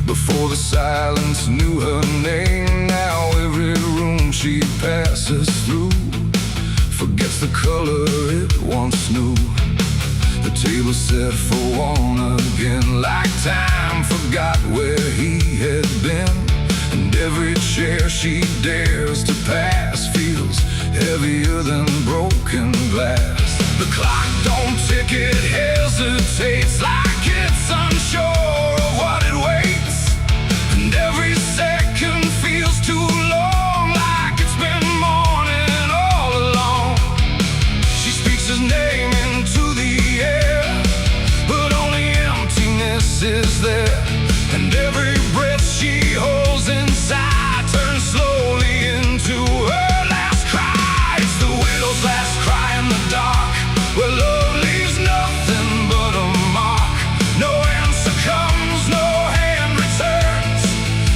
before the silence knew her name. Now every room she passes through forgets the color it once knew. The table set for one again, like time forgot where he had been. And every chair she dares to pass feels heavier than broken glass. The clock don't tick, it hesitates, like it's unsure of what it waits. And every second feels too long, like it's been mourning all along. She speaks his name into the air, but only emptiness is there. And every breath she holds inside turns slowly into her last cry. It's the widow's last cry in the dark, where love leaves nothing but a mark. No answer comes, no hand returns,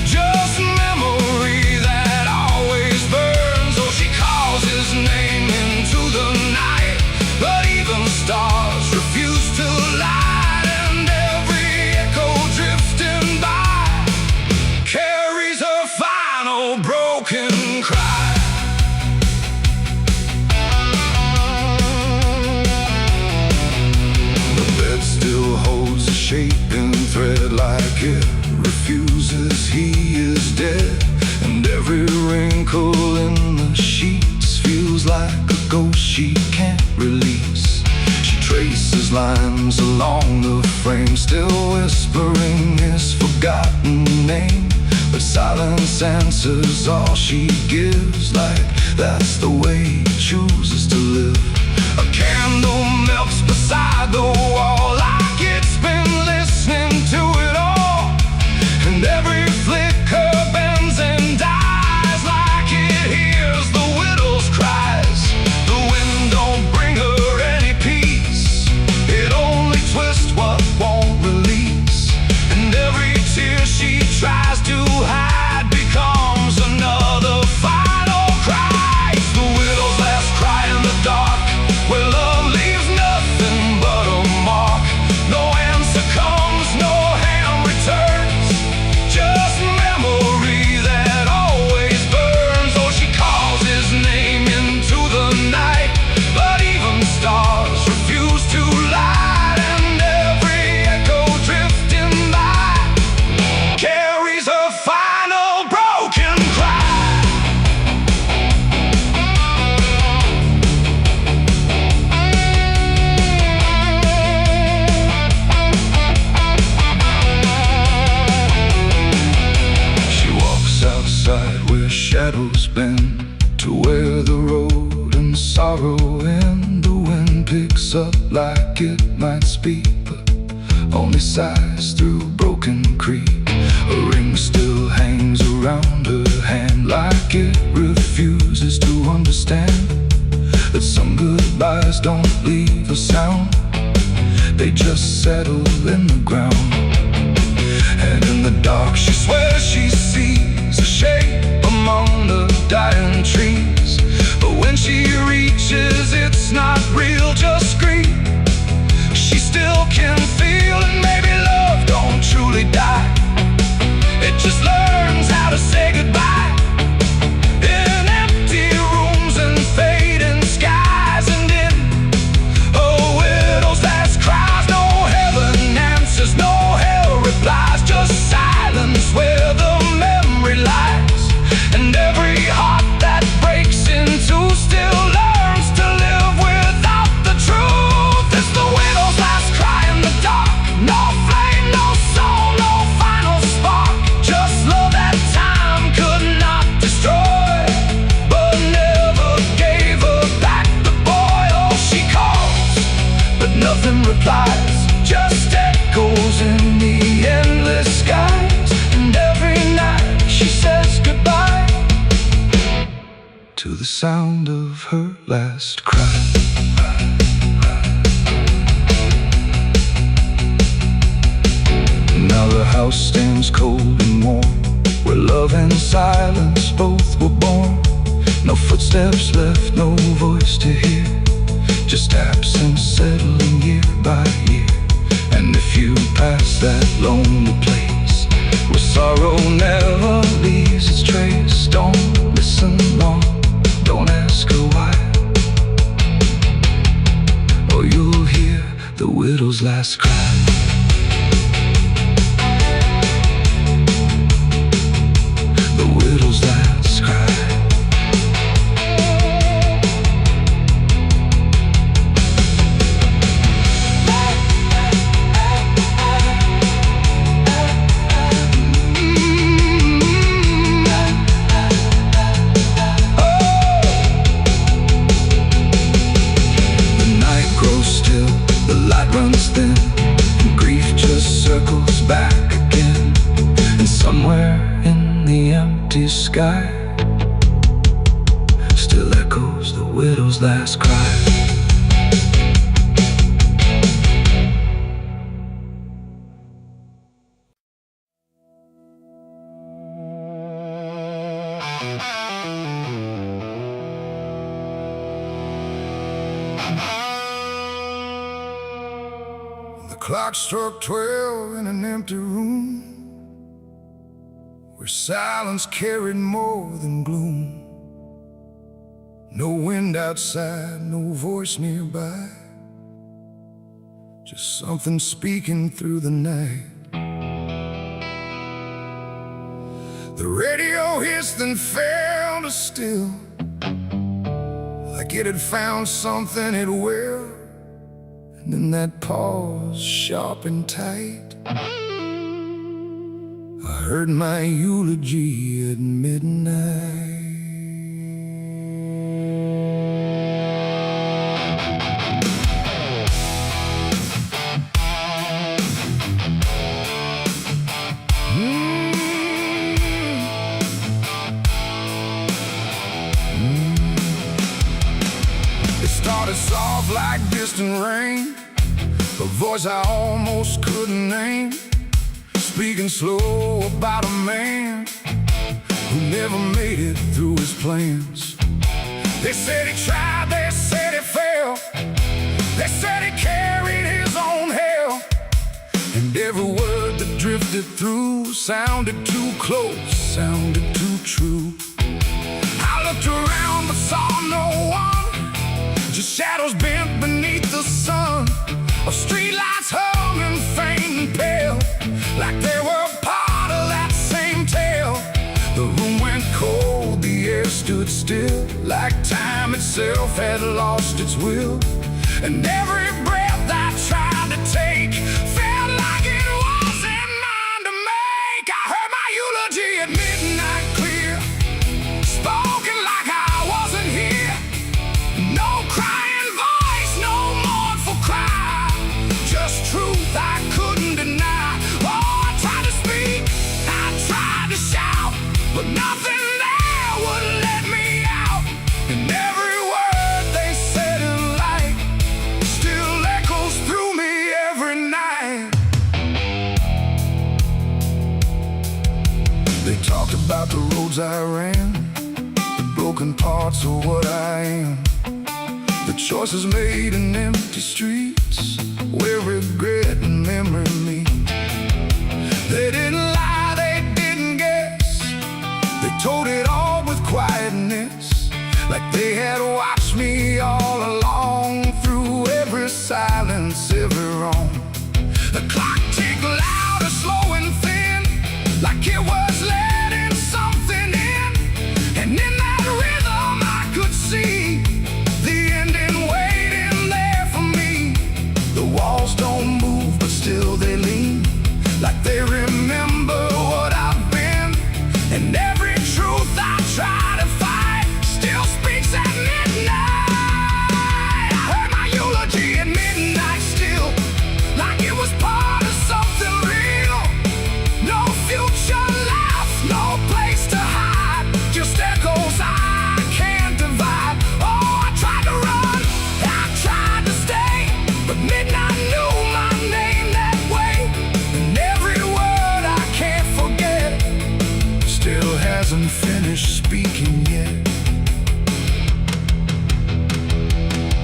just memory that always burns. Oh, she calls his name into the night, but even stars refuse to light. And every echo drifting by carries her final broken cry. Still holds a shapen thread, like it refuses he is dead. And every wrinkle in the sheets feels like a ghost she can't release. She traces lines along the frame, still whispering his forgotten name. But silence answers all she gives, like that's the way he chooses to live. A candle melts beside the wall, like it's been listening to it all. And every flicker bends and dies, like it hears the widow's cries. The wind don't bring her any peace, it only twists what won't release. And every tear she tries to hide becomes another final cry. It's the widow's last cry in the dark, where love leaves nothing but a mark. shadows bend to where the road and sorrow end. The wind picks up like it might speak, but only sighs through broken creek. A ring still hangs around her hand, like it refuses to understand that some goodbyes don't leave a sound, they just settle in the ground. And in the dark she swears she sees a shape among the dying trees, but when she reaches it's not real, just grief. She still can feel, and maybe love don't truly die, it just learns how to say goodbye. In empty rooms and fading skies, and in a widow's last cries, no heaven answers, no hell replies, just silence where the memory lies. And every heart that breaks in two still learns to live without the truth. It's the widow's last cry in the dark, no flame, no soul, no final spark, just love that time could not destroy, but never gave her back the boy. Oh, she calls, but nothing replies, just echoes in the endless skies. And every night she says goodbye to the sound of her last cry. Now the house stands cold and warm, where love and silence both were born. No footsteps left, no voice to hear, just absence settling year by year. And if you pass that lonely place where sorrow never leaves its trace, don't listen long, don't ask her why, or you'll hear the widow's last cry. The widow's last cry. Runs thin, and grief just circles back again. And somewhere in the empty sky still echoes the widow's last cry. Clock struck 12 in an empty room, where silence carried more than gloom. No wind outside, no voice nearby, just something speaking through the night. The radio hissed and fell to still, like it had found something it will. And in that pause, sharp and tight, I heard my eulogy at midnight. It started soft like distant rain, a voice I almost couldn't name, speaking slow about a man who never made it through his plans. They said he tried, they said he failed, they said he carried his own hell, and every word that drifted through sounded too close, sounded too true. I looked around but saw no one, just shadows bent beneath the sun, of streetlights hung and faint and pale, like they were part of that same tale. The room went cold, the air stood still, like time itself had lost its will. And every breath I tried to take felt like it wasn't mine to make. I heard my eulogy at midnight clear, but nothing there would let me out. And every word they said in light still echoes through me every night. They talked about the roads I ran, the broken parts of what I am, the choices made in empty streets where regret and memory meet. They didn't lie, they didn't guess. They told it all with quietness, like they had watched me all along, through every silence, every wrong. The clock ticked louder, slow and thin, like it was letting something in. And in that rhythm I could see the ending waiting there for me. The walls don't move, but still they lean, like they remember what I've been. And every truth I try to fight still speaks at midnight. I heard my eulogy at midnight still, like it was part of something real. No future left, no place to hide, just echoes I can't divide. Oh, I tried to run, I tried to stay, but midnight knew my name that way. And every word I can't forget still hasn't finished speaking yet.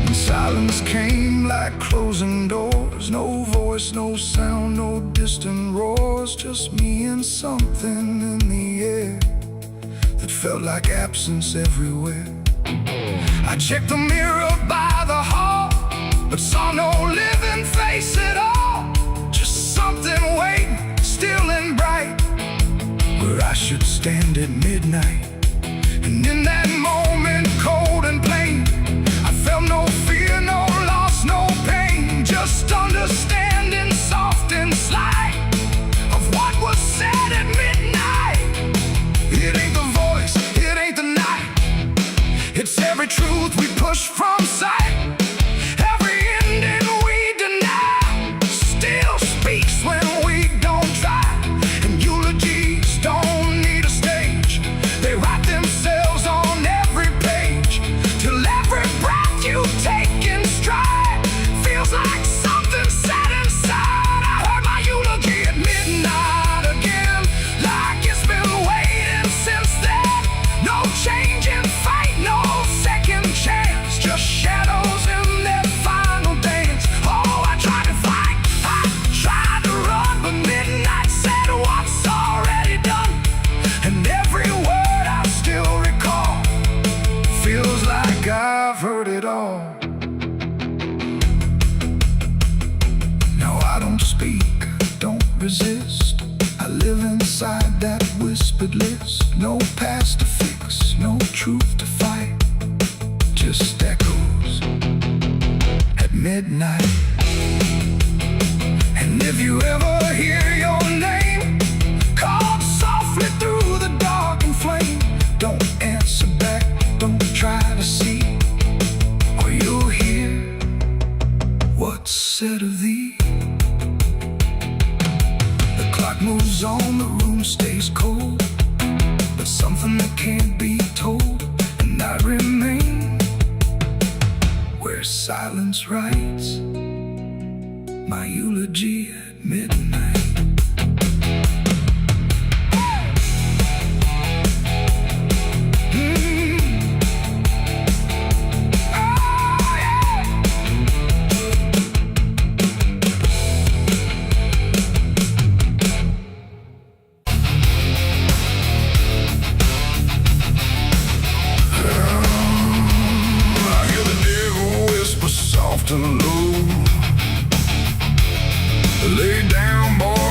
And silence came like closing doors, no voice, no sound, no distant roars, just me and something in the air that felt like absence everywhere. I checked the mirror by the hall, but saw no living face at all, just something waiting, still and bright, where I should stand at midnight. And in that moment, cold and plain, I felt no fear, no loss, no pain, just understanding, soft and slight, of what was said at midnight. It ain't the voice, it ain't the night, it's every truth we push from sight. Every ending we deny still speaks when we don't try. And eulogies don't need a stage, they write themselves on every page, till every breath you take in stride feels like something set inside. I heard my eulogy at midnight again, like it's been waiting since then. No change in fate, no second chance, just shadows in their final dance. Oh, I tried to fight, I tried to run, but midnight said what's already done. And every word I still recall feels like I've heard it all. Now I don't speak, don't resist, I live inside that whispered list. No past to fix, no truth to fight, just echoes at midnight. And if you ever hear your name called softly through the dark and flame, don't answer back, don't try to see, or you'll hear what's said of thee. The clock moves on, the room stays cold, but something that can't be told, and I remain where silence writes my eulogy at midnight. Soft and low, lay down, boy,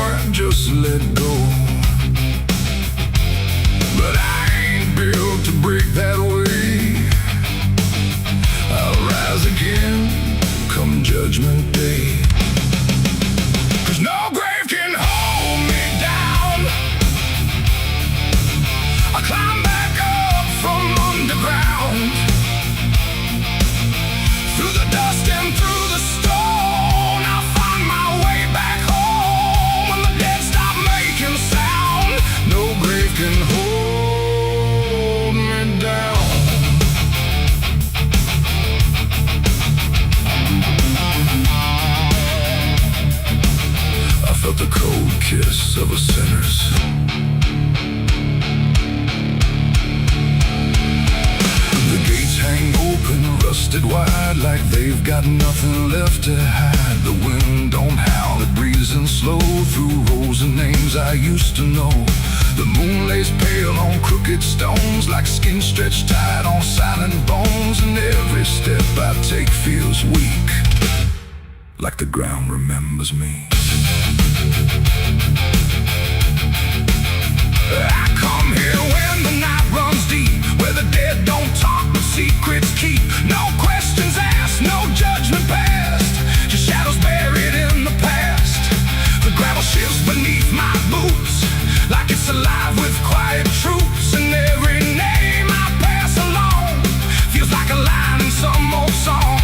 inside like they've got nothing left to hide. The wind don't howl, it breezes and slow through rows and names I used to know. The moon lays pale on crooked stones like skin stretched tight on silent bones. And every step I take feels weak, like the ground remembers me. I come here when the night runs deep, where the dead don't talk but secrets keep. No questions asked, no judgment passed, just shadows buried in the past. The gravel shifts beneath my boots like it's alive with quiet troops. And every name I pass along feels like a line in some old song.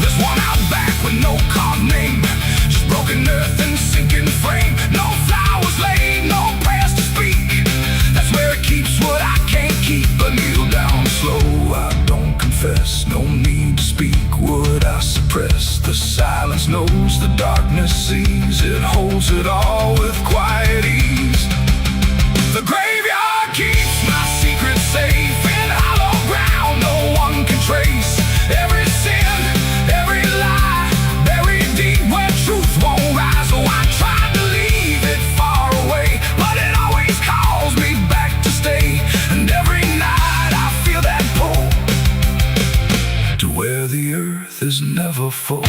There's one out back with no carved name, just broken earth and sinking frame. No flowers laid, no prayers to speak. That's where it keeps what I can't keep. But kneel down slow, I don't confess. No need to speak what I suppress. The silence knows, the darkness sees. It holds it all with quiet ease. The graveyard keeps my secret safe in hollow ground no one can trace. Every sin, every lie, buried deep where truth won't rise. Oh, I tried to leave it far away, but it always calls me back to stay. And every night I feel that pull to where the earth is never full.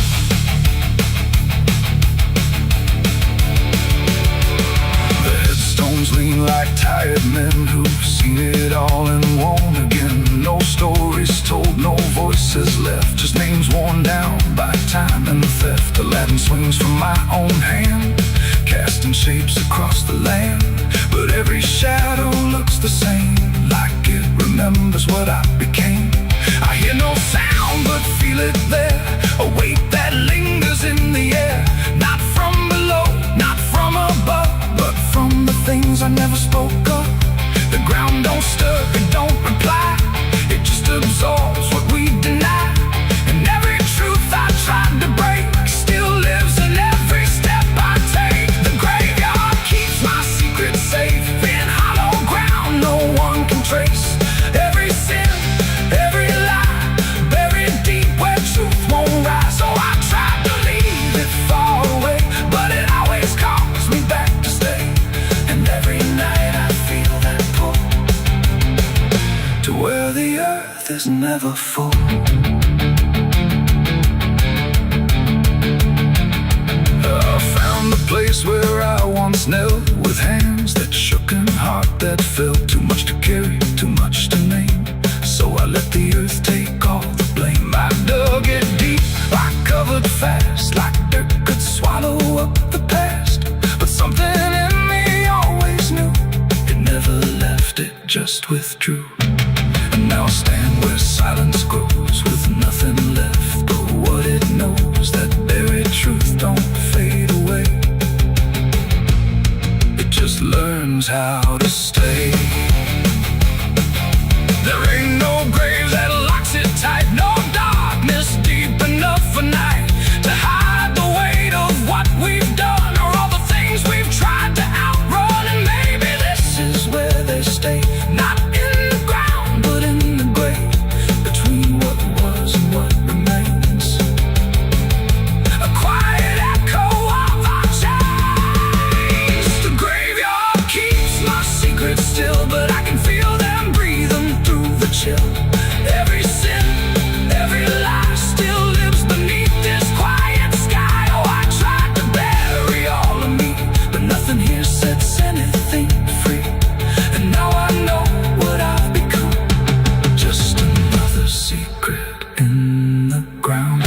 The headstones lean like tired men who've seen it all and won't again. No stories told, no voices left, just names worn down by time and theft. The Latin swings from my own hand, casting shapes across the land. But every shadow looks the same, like it remembers what I became. I hear no sound but feel it there, a weight that lingers in the air. Not from below, not from above, but from the things I never spoke of. The ground don't stir, it don't reply, it just absorbs what we deny. And every truth I tried to break still lives in every step I take. The graveyard keeps my secret safe in hollow ground no one can trace. Every sin, every lie, buried deep where truth won't rise. So I tried to leave it far away, but it always calls me back to stay. And every night I feel that pull to where the earth is never full. I found the place where I once knelt, with hands that shook and heart that felt. Too much to carry, too much to name, so I let the earth take all the blame. I dug it deep, I covered fast, like dirt could swallow up the past. But something in me always knew, it never left, it just withdrew. And now I stand where silence grows, with nothing left but what it knows. That buried truth don't fade away, it just learns how to stay. There ain't no grave that locks it tight, no darkness deep enough for night to hide the weight of what we've done, or all the things we've tried to outrun. And maybe this is where they stay, not in the ground but in the grave, between what was and what remains. A quiet echo of our chains. The graveyard keeps my secrets still, but I can feel them breathing through the chill. Every sin, every lie still lives beneath this quiet sky. Oh, I tried to bury all of me, but nothing here sets anything free. And now I know what I've become, just another secret in the ground.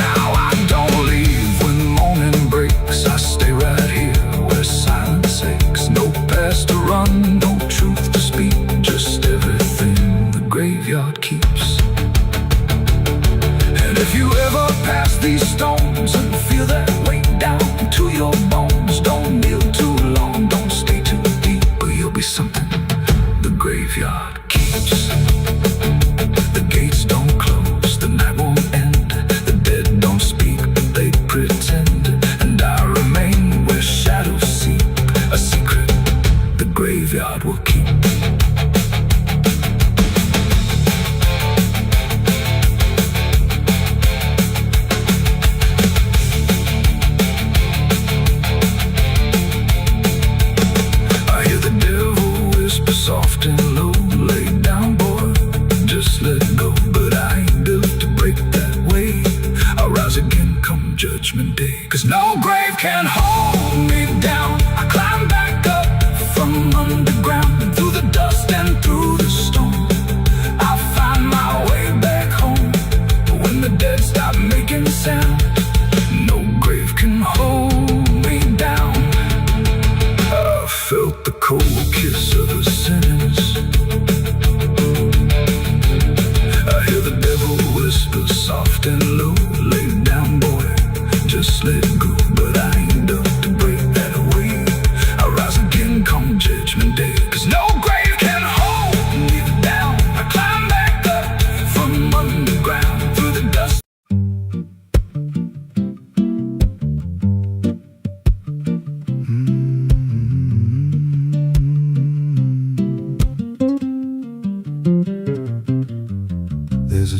Now I don't leave when morning breaks, I stay right here where silence aches. No past to run,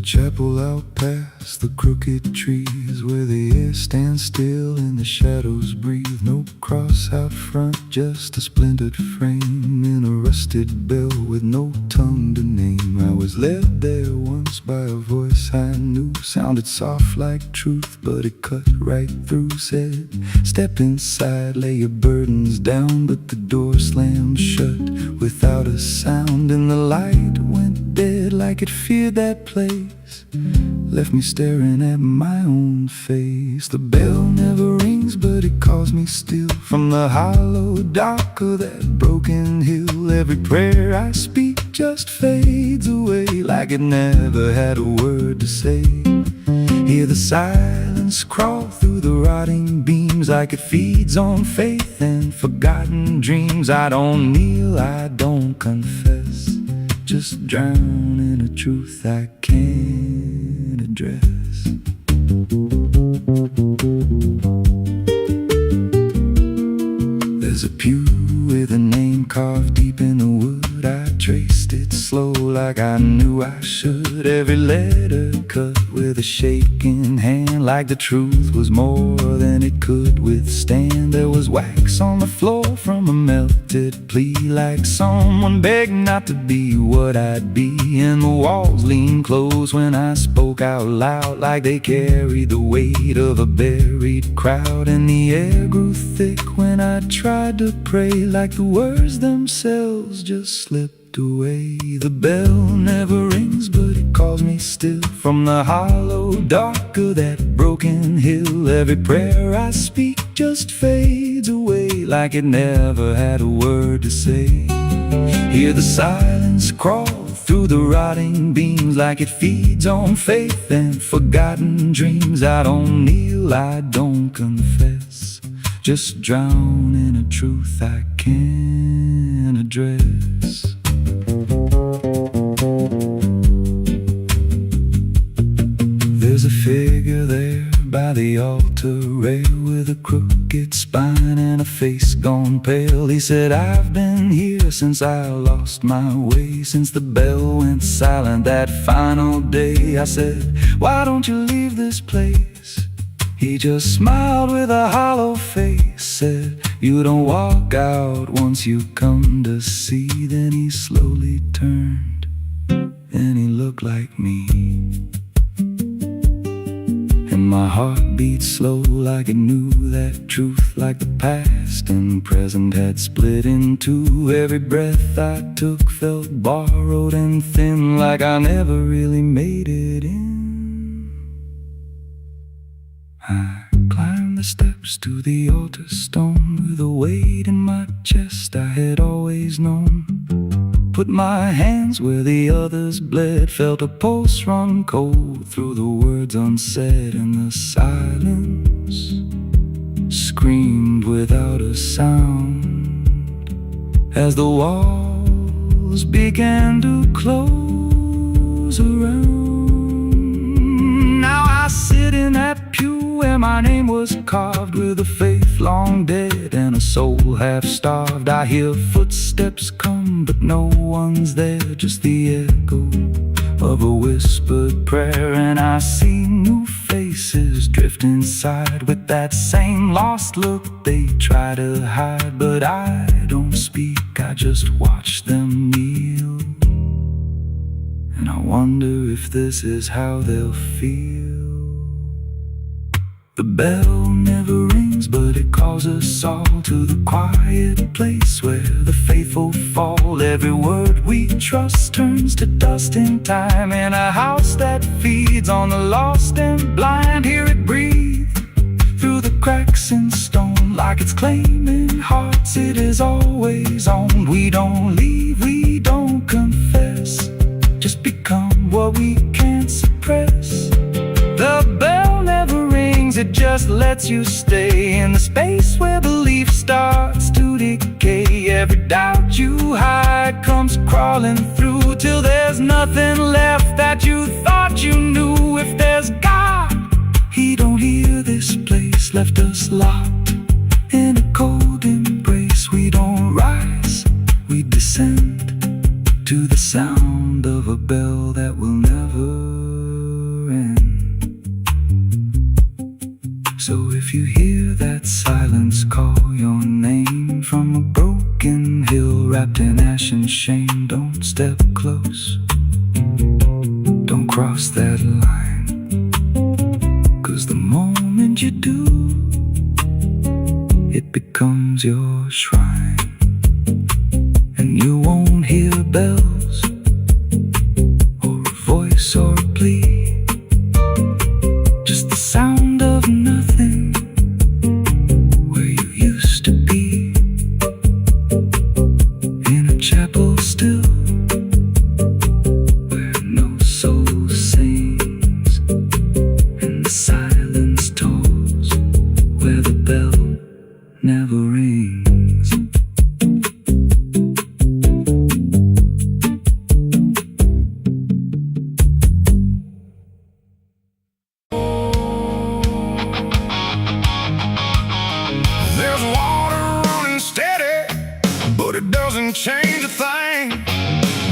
chapel out past the crooked trees, where the air stands still and the shadows breathe. No cross out front, just a splintered frame in a rusted bell with no tongue to name. I was led there once by a voice I knew, sounded soft like truth, but it cut right through. Said, step inside, lay your burdens down, but the door slammed shut without a sound, and the light went dead like it feared that place, left me staring at my own face. The bell never rings, but it calls me still from the hollow dark of that broken hill. Every prayer I speak just fades away like it never had a word to say. Hear the silence crawl through the rotting beams like it feeds on faith and forgotten dreams. I don't kneel, I don't confess, just drown in a truth I can't address. There's a pew with a name carved deep in the wood. I traced it slow like I knew I should. Every letter cut with a shaking hand, like the truth was more than it could withstand. There was wax on the floor from a melted plea, like someone begged not to be what I'd be. And the walls leaned close when I spoke out loud, like they carried the weight of a buried crowd. And the air grew thick when I tried to pray, like the words themselves just slipped away. The bell never rings, but it calls me still from the hollow dark of that broken hill. Every prayer I speak just fades away like it never had a word to say. Hear the silence crawl through the rotting beams like it feeds on faith and forgotten dreams. I don't kneel, I don't confess, just drown in a truth I can't address. There's a figure there by the altar rail with a crooked spine and a face gone pale. He said, I've been here since I lost my way, since the bell went silent that final day. I said, why don't you leave this place? He just smiled with a hollow face, said, you don't walk out once you come to see. Then he slowly turned and he looked like me, and my heart beat slow like it knew that truth, like the past and present had split in two. Every breath I took felt borrowed and thin, like I never really made it in. I climbed the steps to the altar stone with a weight in my chest I had always known. Put my hands where the others bled, felt a pulse run cold through the words unsaid, and the silence screamed without a sound as the walls began to close around. Now I sit in that pew where my name was carved, with a faith long dead and a soul half starved. I hear footsteps come, but no one's there, just the echo of a whispered prayer. And I see new faces drift inside with that same lost look they try to hide. But I don't speak, I just watch them kneel, and I wonder if this is how they'll feel. The bell never rings, but it calls us all to the quiet place where the faithful fall. Every word we trust turns to dust in time, in a house that feeds on the lost and blind. Hear it breathe through the cracks in stone, like it's claiming hearts it is always on. We don't leave, we don't confess, just become what we can't suppress. The bell never rings, it just lets you stay in the space where belief starts to decay. Every doubt you hide comes crawling through, till there's nothing left that you thought you knew. If there's God, He don't hear this place, left us locked in a cold embrace. We don't rise, we descend to the sound of a bell that will never wrapped in ash and shame. Don't step close, don't cross that line, 'cause the moment you do, it becomes your shrine. And you won't hear bells or a voice or a plea, just the sound of nothing where you used to be. In a chapel still, where no soul sings, and the silence tolls, where the bell never rings. There's water running steady, but it doesn't change a thing.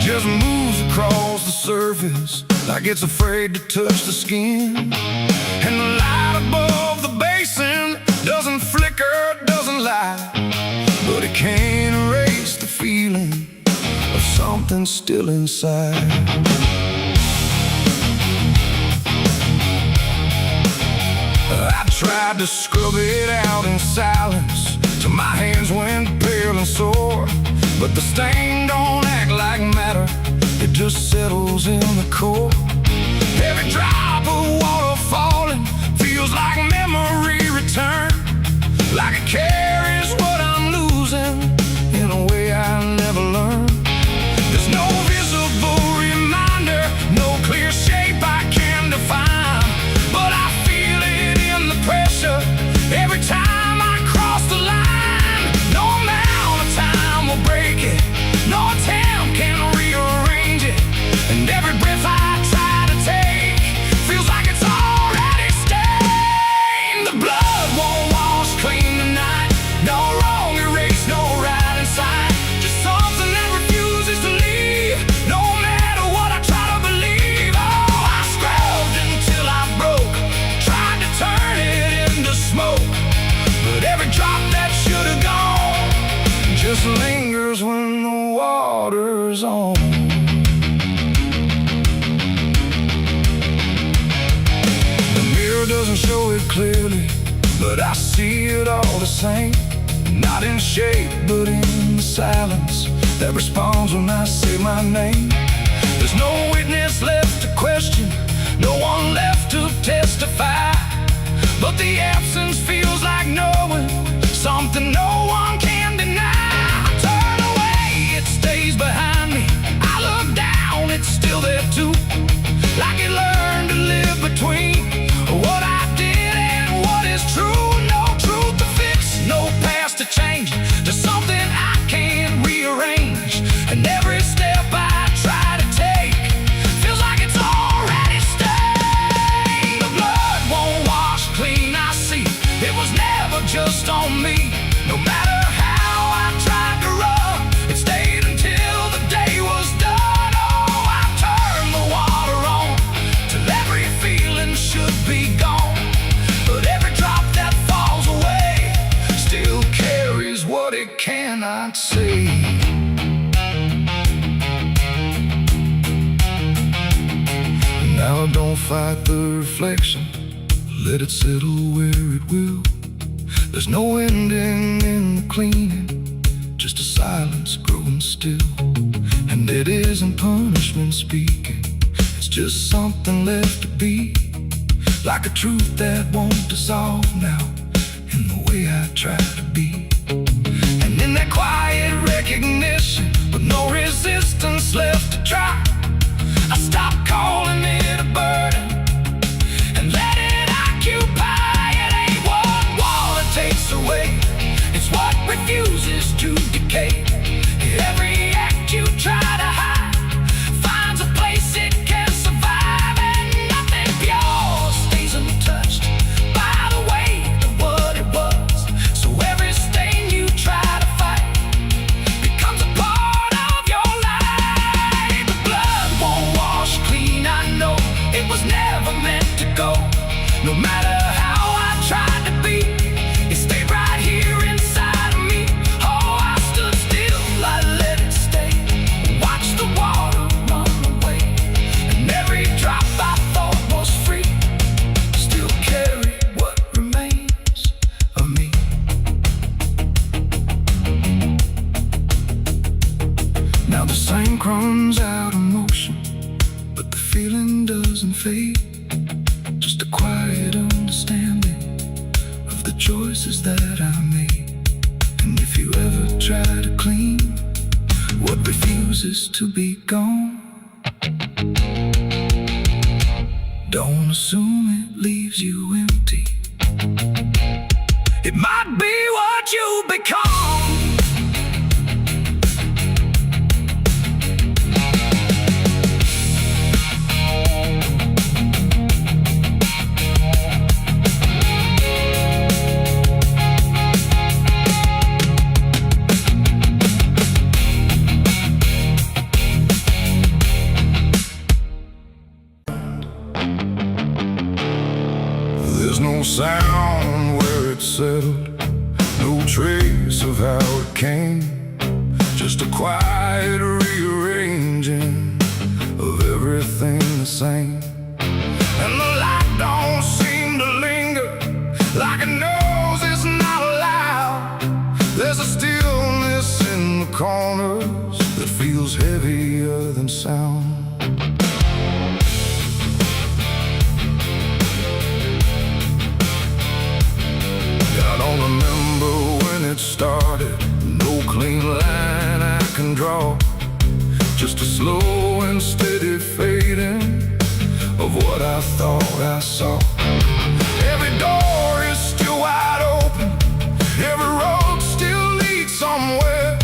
Just moves across the surface like it's afraid to touch the skin. And the light above the basin doesn't flicker, doesn't lie, but it can't erase the feeling of something still inside. I tried to scrub it out in silence till my hands went pale and sore, but the stain don't act like matter, it just settles in the core. Every drop of water falling feels like memory return, like it carries what I'm losing in a way I never learned. There's no visible reminder, no clear shape I can define, but I feel it in the pressure every time I cross the line. No amount of time will break it, no attempt can rearrange it, and every breath I try to take feels like it's already stained. The blood won't wash clean tonight, no wrong erased, no right inside, just something that refuses to leave, no matter what I try to believe. Oh, I scrubbed until I broke, tried to turn it into smoke, but every drop that should have gone just lingers when the water's on. The mirror doesn't show it clearly, but I see it all the same. Not in shape, but in the silence that responds when I say my name. There's no witness left to question, no one left to testify, but the absence feels like knowing something no one can deny. I turn away, it stays behind me. I look down, it's still there too, like it learned to live between what I did and what is true. No truth to fix, no past to change, there's something I can't rearrange, and every step I try to take feels like it's already stained. The blood won't wash clean, I see it was never just on me. No matter how I tried to rub, it stayed until the day was done. Oh, I turned the water on till every feeling should be gone, but every drop that falls away still carries what it cannot see. Now don't fight the reflection, let it settle where it will. There's no ending in the cleaning, just a silence growing still. And it isn't punishment speaking, it's just something left to be, like a truth that won't dissolve now in the way I try to be. And in that quiet recognition, with no resistance left to try, I stop calling it a burden and let it occupy. It ain't what water takes away, it's what refuses to decay. Every act you try to hide finds a place it can survive, and nothing pure stays untouched by the weight of what it was. So every stay The same runs out of motion, but the feeling doesn't fade. Just a quiet understanding of the choices that I made. And if you ever try to clean what refuses to be gone, don't assume it leaves you empty. It might be what you become. There's no sound where it settled, no trace of how it came. Just a quiet rearranging of everything the same. And the light don't seem to linger, like it knows it's not allowed. There's a stillness in the corners that feels heavier than sound. I don't remember when it started, no clean line I can draw. Just a slow and steady fading of what I thought I saw. Every door is still wide open, every road still leads somewhere,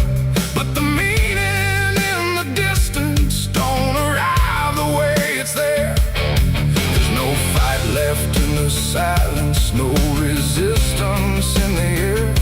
but the meaning in the distance don't arrive the way it's there. There's no fight left in the silence, no resistance in the air.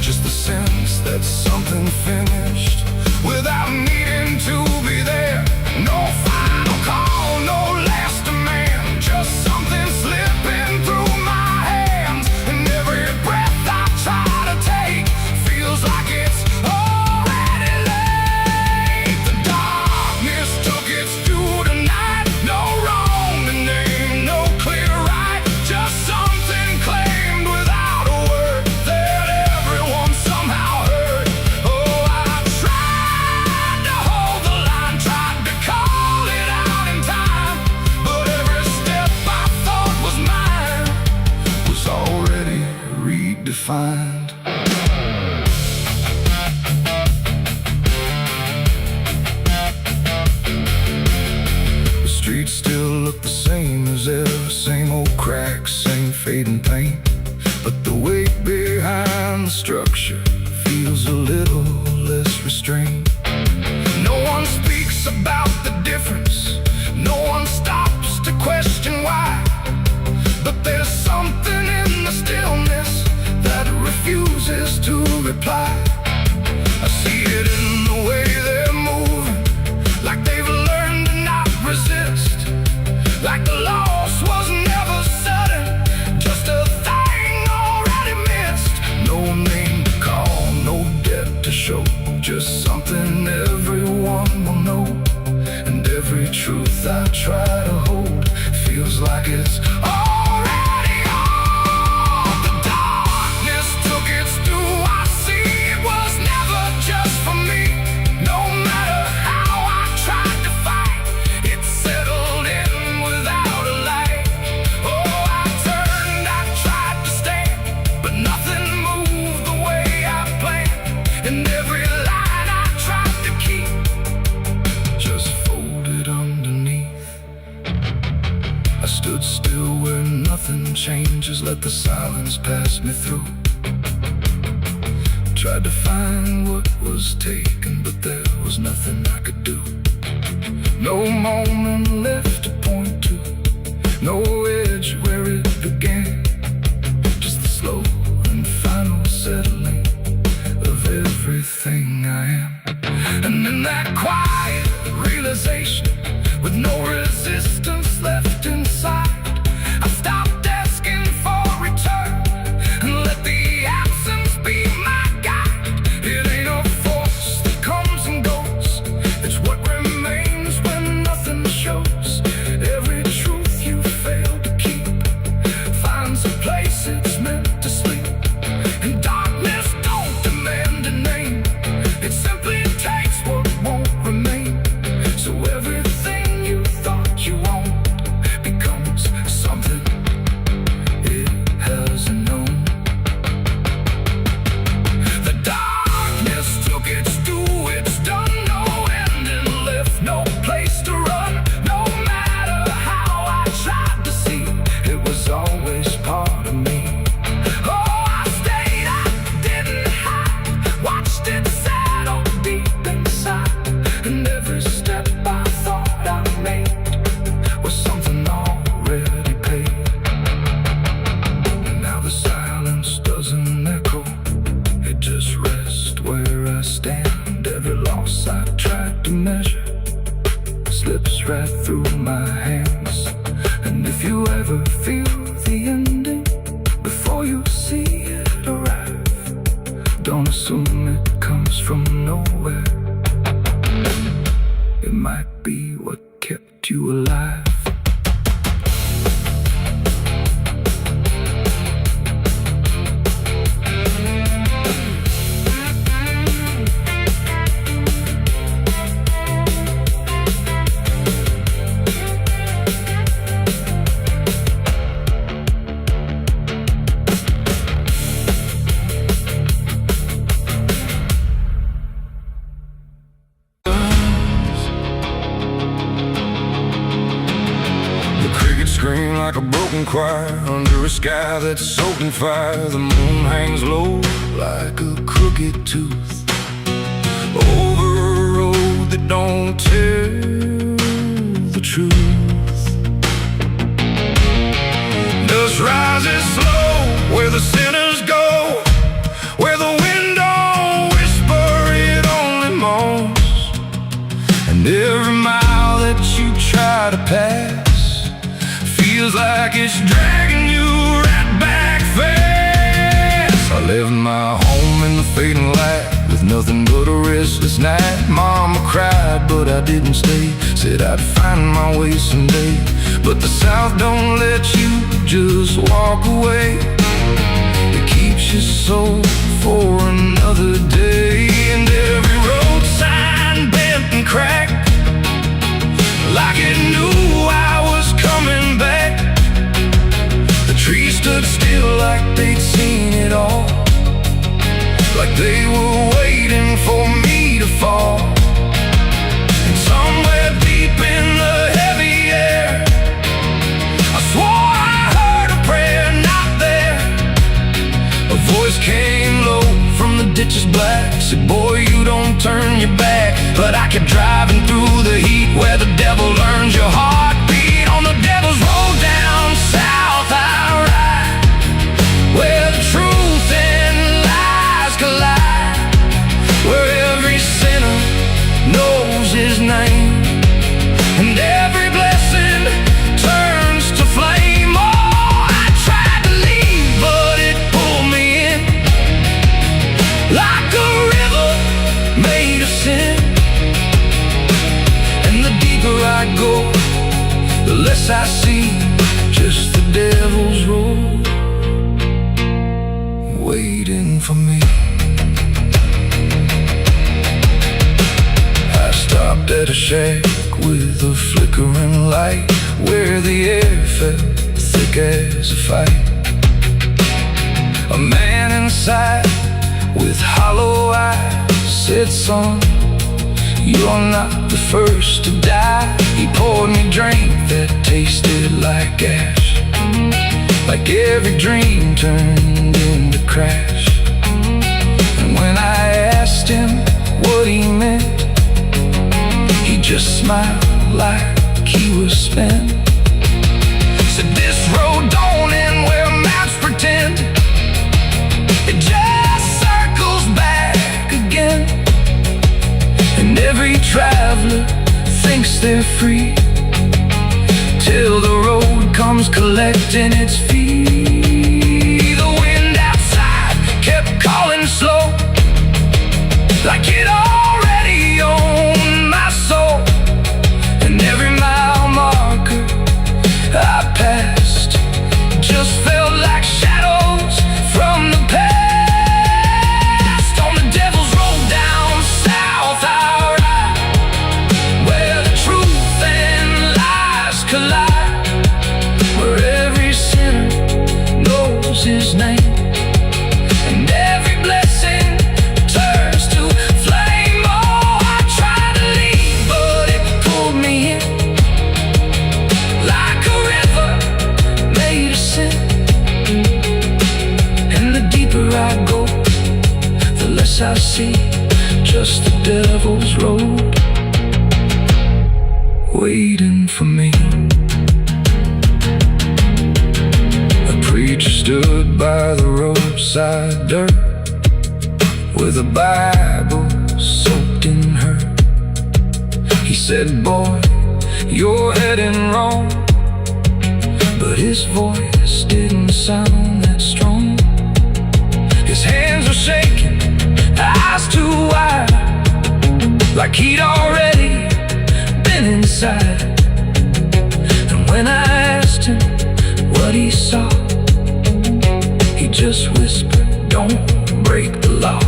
Just the sense that something finished without needing to be there. No final call, no last demand, just something slipping through my hands. And every breath I try to take feels like it's already late. The darkness took its due tonight. No wrong to name, no clear right, just something claimed without a word that everyone somehow heard. Oh, I tried to hold the line, tried to call it out in time, but every step I thought was mine was already redefined. The streets still look the same as ever, same old cracks, same fading paint, but the weight behind the structure feels a little less restrained. No one speaks about the difference, no one stops to question why, but there's something in the stillness that refuses to reply. I see it in the way they're moving, like they've learned to not resist, like the loss was never sudden, just a thing already missed. No name to call, no debt to show, just something everyone will know. And every truth I try to hold feels like it's already on. The darkness took its due, I see it was never just for me. No matter how I tried to fight, it settled in without a light. Oh, I turned, I tried to stand, but nothing moved the way I planned. And every line I tried to keep just folded underneath. I stood still where nothing changes, let the silence pass me through. Tried to find what was taken, but there was nothing I could do. No moment left to point to, no edge where it began, just the slow and final settling of everything I am. And in that quiet realization, with no resistance left inside, I stopped asking for return and let the absence be my guide. It ain't a force that comes and goes, it's what remains when nothing shows. Every truth you fail to keep finds a place it's meant to sleep. And darkness don't demand a name, it simply takes what won't I stand, every loss I tried to measure slips right through my hands. And if you ever feel the ending before you see it arrive, don't assume it comes from nowhere. It might be what kept you alive. Scream like a broken choir under a sky that's soaked in fire. The moon hangs low like a crooked tooth over a road that don't tell the truth. Dust rises slow where the sinners go, where the wind don't whisper, it only moans. And every mile that you try to pass feels like it's dragging you right back fast. I left my home in the fading light with nothing but a restless night. Mama cried, but I didn't stay. Said I'd find my way someday. But the South don't let you just walk away. It keeps your soul for another day. And every road sign bent and cracked, like it knew I was coming back. The trees stood still like they'd seen it all, like they were waiting for me to fall. And somewhere deep in the heavy air, I swore I heard a prayer not there. A voice came low from the ditches black, said, boy, you don't turn your back. But I kept driving through the heat where the devil learns your heartbeat. On the devil's road down south I ride, where the truth and lies collide, where every sinner knows his name, and every blessing turns to flame. Oh, I tried to leave, but it pulled me in, like a river made of sin. And the deeper I go, the less I see, just the devil's road waiting for me. I stopped at a shack with a flickering light, where the air felt thick as a fight. A man inside with hollow eyes said, son, you're not the first to die. He poured me a drink that tasted like ash, like every dream turned into crash. And when I asked him what he meant, he just smiled like he was spent. Said, this road don't end where maps pretend, it just circles back again. And every traveler thinks they're free, till the road comes collecting its fee. The wind outside kept calling slow, like it already owned my soul. And every mile marker I passed just felt like shadows from the past. On the devil's road down south I ride, where the truth and lies collide, where every sinner knows his name, and every blessing turns to flame. Oh, I tried to leave, but it pulled me in, like a river made of sin. And the deeper I go, the less I see, just the devil's road waiting for me. A preacher stood by the roadside dirt with a Bible said, boy, you're heading wrong. But his voice didn't sound that strong. His hands were shaking, eyes too wide, like he'd already been inside. And when I asked him what he saw, he just whispered, don't break the law.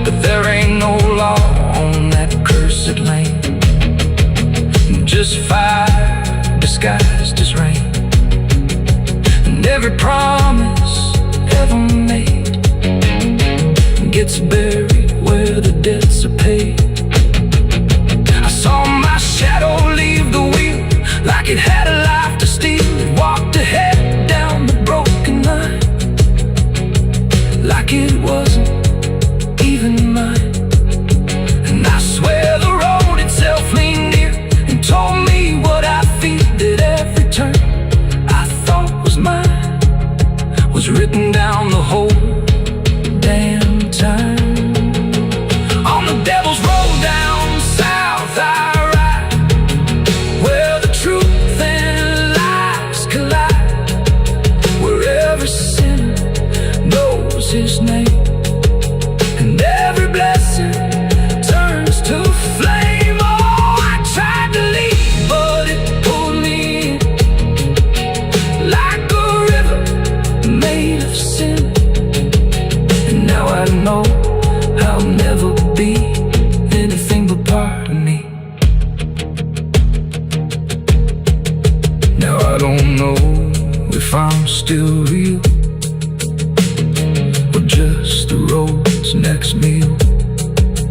But there ain't no law on that cursed land, just fire disguised as rain. And every promise ever made gets buried where the debts are paid. I saw my shadow leave the wheel like it had a life to steal. It walked ahead down the broken line like it wasn't even mine. And I swear the road itself leaned near and told me what I feel, that every turn I thought was mine was written down the whole damn time. On the devil's road down south I ride, where the truth and lies collide, where every sinner knows his name, and every blessing turns to flame. Oh, I tried to leave, but it pulled me in like a river made of sin. And now I know I'll never be anything but part of me. Now I don't know if I'm still real or just the road's next meal.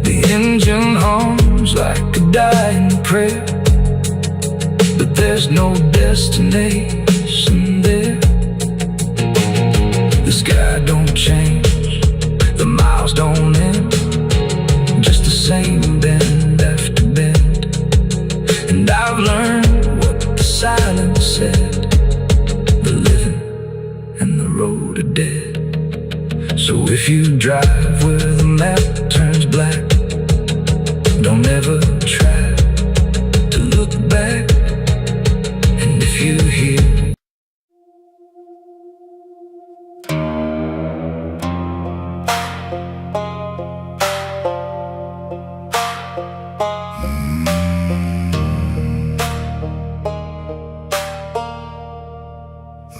The engine hums like a dying prayer, but there's no destination there. The sky don't change, the miles don't end, just the same bend after bend. And I've learned what the silence said, the living and the road are dead. So if you drive where the map turns black, don't ever try to look back. And if you hear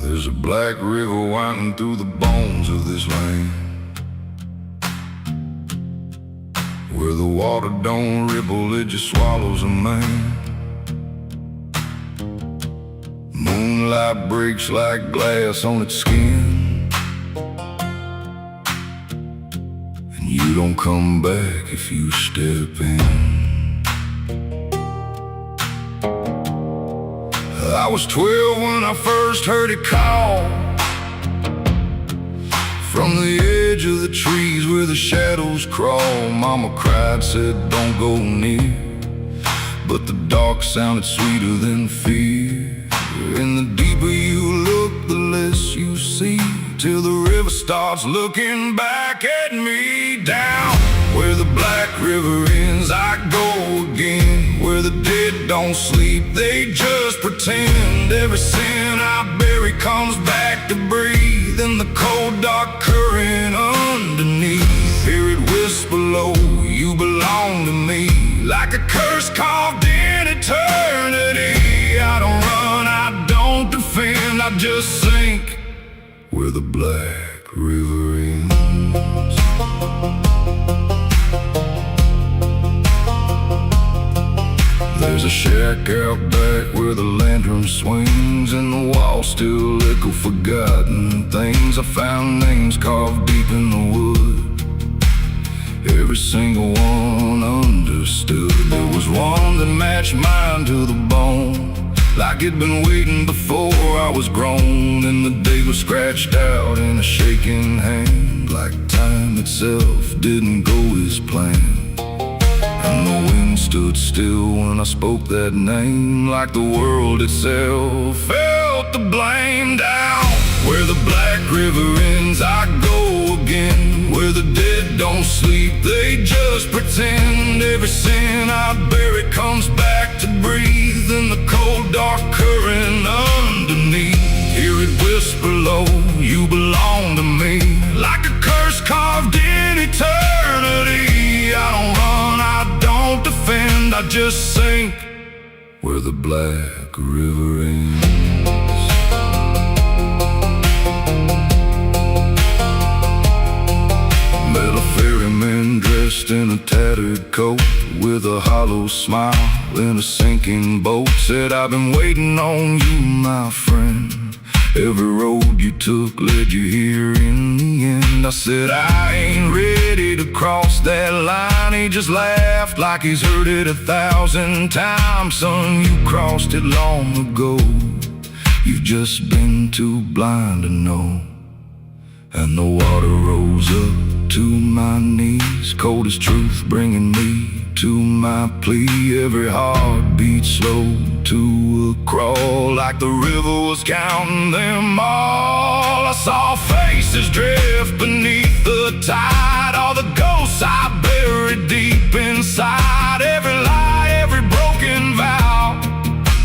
There's a black river winding through the bones of this land, where the water don't ripple, it just swallows a man. Moonlight breaks like glass on its skin, and you don't come back if you step in. I was 12 when I first heard it call, from the edge of the trees where the shadows crawl. Mama cried, said don't go near, but the dark sounded sweeter than fear. And the deeper you look, the less you see, till the river starts looking back at me. Down where the black river ends I go again, where the dead don't sleep, they just pretend. Every sin I bury comes back to breathe in the cold dark current underneath. Hear it whisper low, you belong to me, like a curse carved in eternity. I don't run, I don't defend, I just sink where the black river ends. There's a shack out back where the lantern swings, and the walls still echo forgotten things. I found names carved deep in the wood, every single one understood. There was one that matched mine to the bone, like it'd been waiting before I was grown. And the day was scratched out in a shaking hand, like time itself didn't go as planned. And the wind stood still when I spoke that name, like the world itself felt the blame. Down where the black river ends I go again, where the dead don't sleep, they just pretend. every sin I bury comes back to breathe in the cold, dark current underneath. Hear it whisper low, you belong to me, like a curse carved in eternity. I don't run, I don't defend, I just sink where the black river ends. Met a ferryman dressed in a tattered coat, with a hollow smile in a sinking boat. Said, I've been waiting on you, my friend. Every road you took led you here in the end. I said, I ain't ready to cross that line. He just laughed like he's heard it 1,000 times. Son, you crossed it long ago. You've just been too blind to know. And the water rose up to my knees, cold as truth, bringing me to my plea. Every heartbeat slow to a crawl, like the river was counting them all. I saw faces drift beneath the tide, all the ghosts I buried deep inside. Every lie, every broken vow,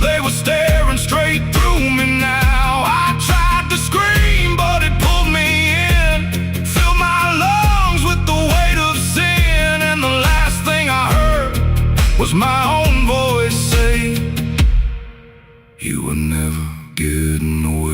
they were staring straight through me now. I tried to scream, but it pulled me in, filled my lungs with the weight of sin. And the last thing I heard was my own voice say, you were never getting away.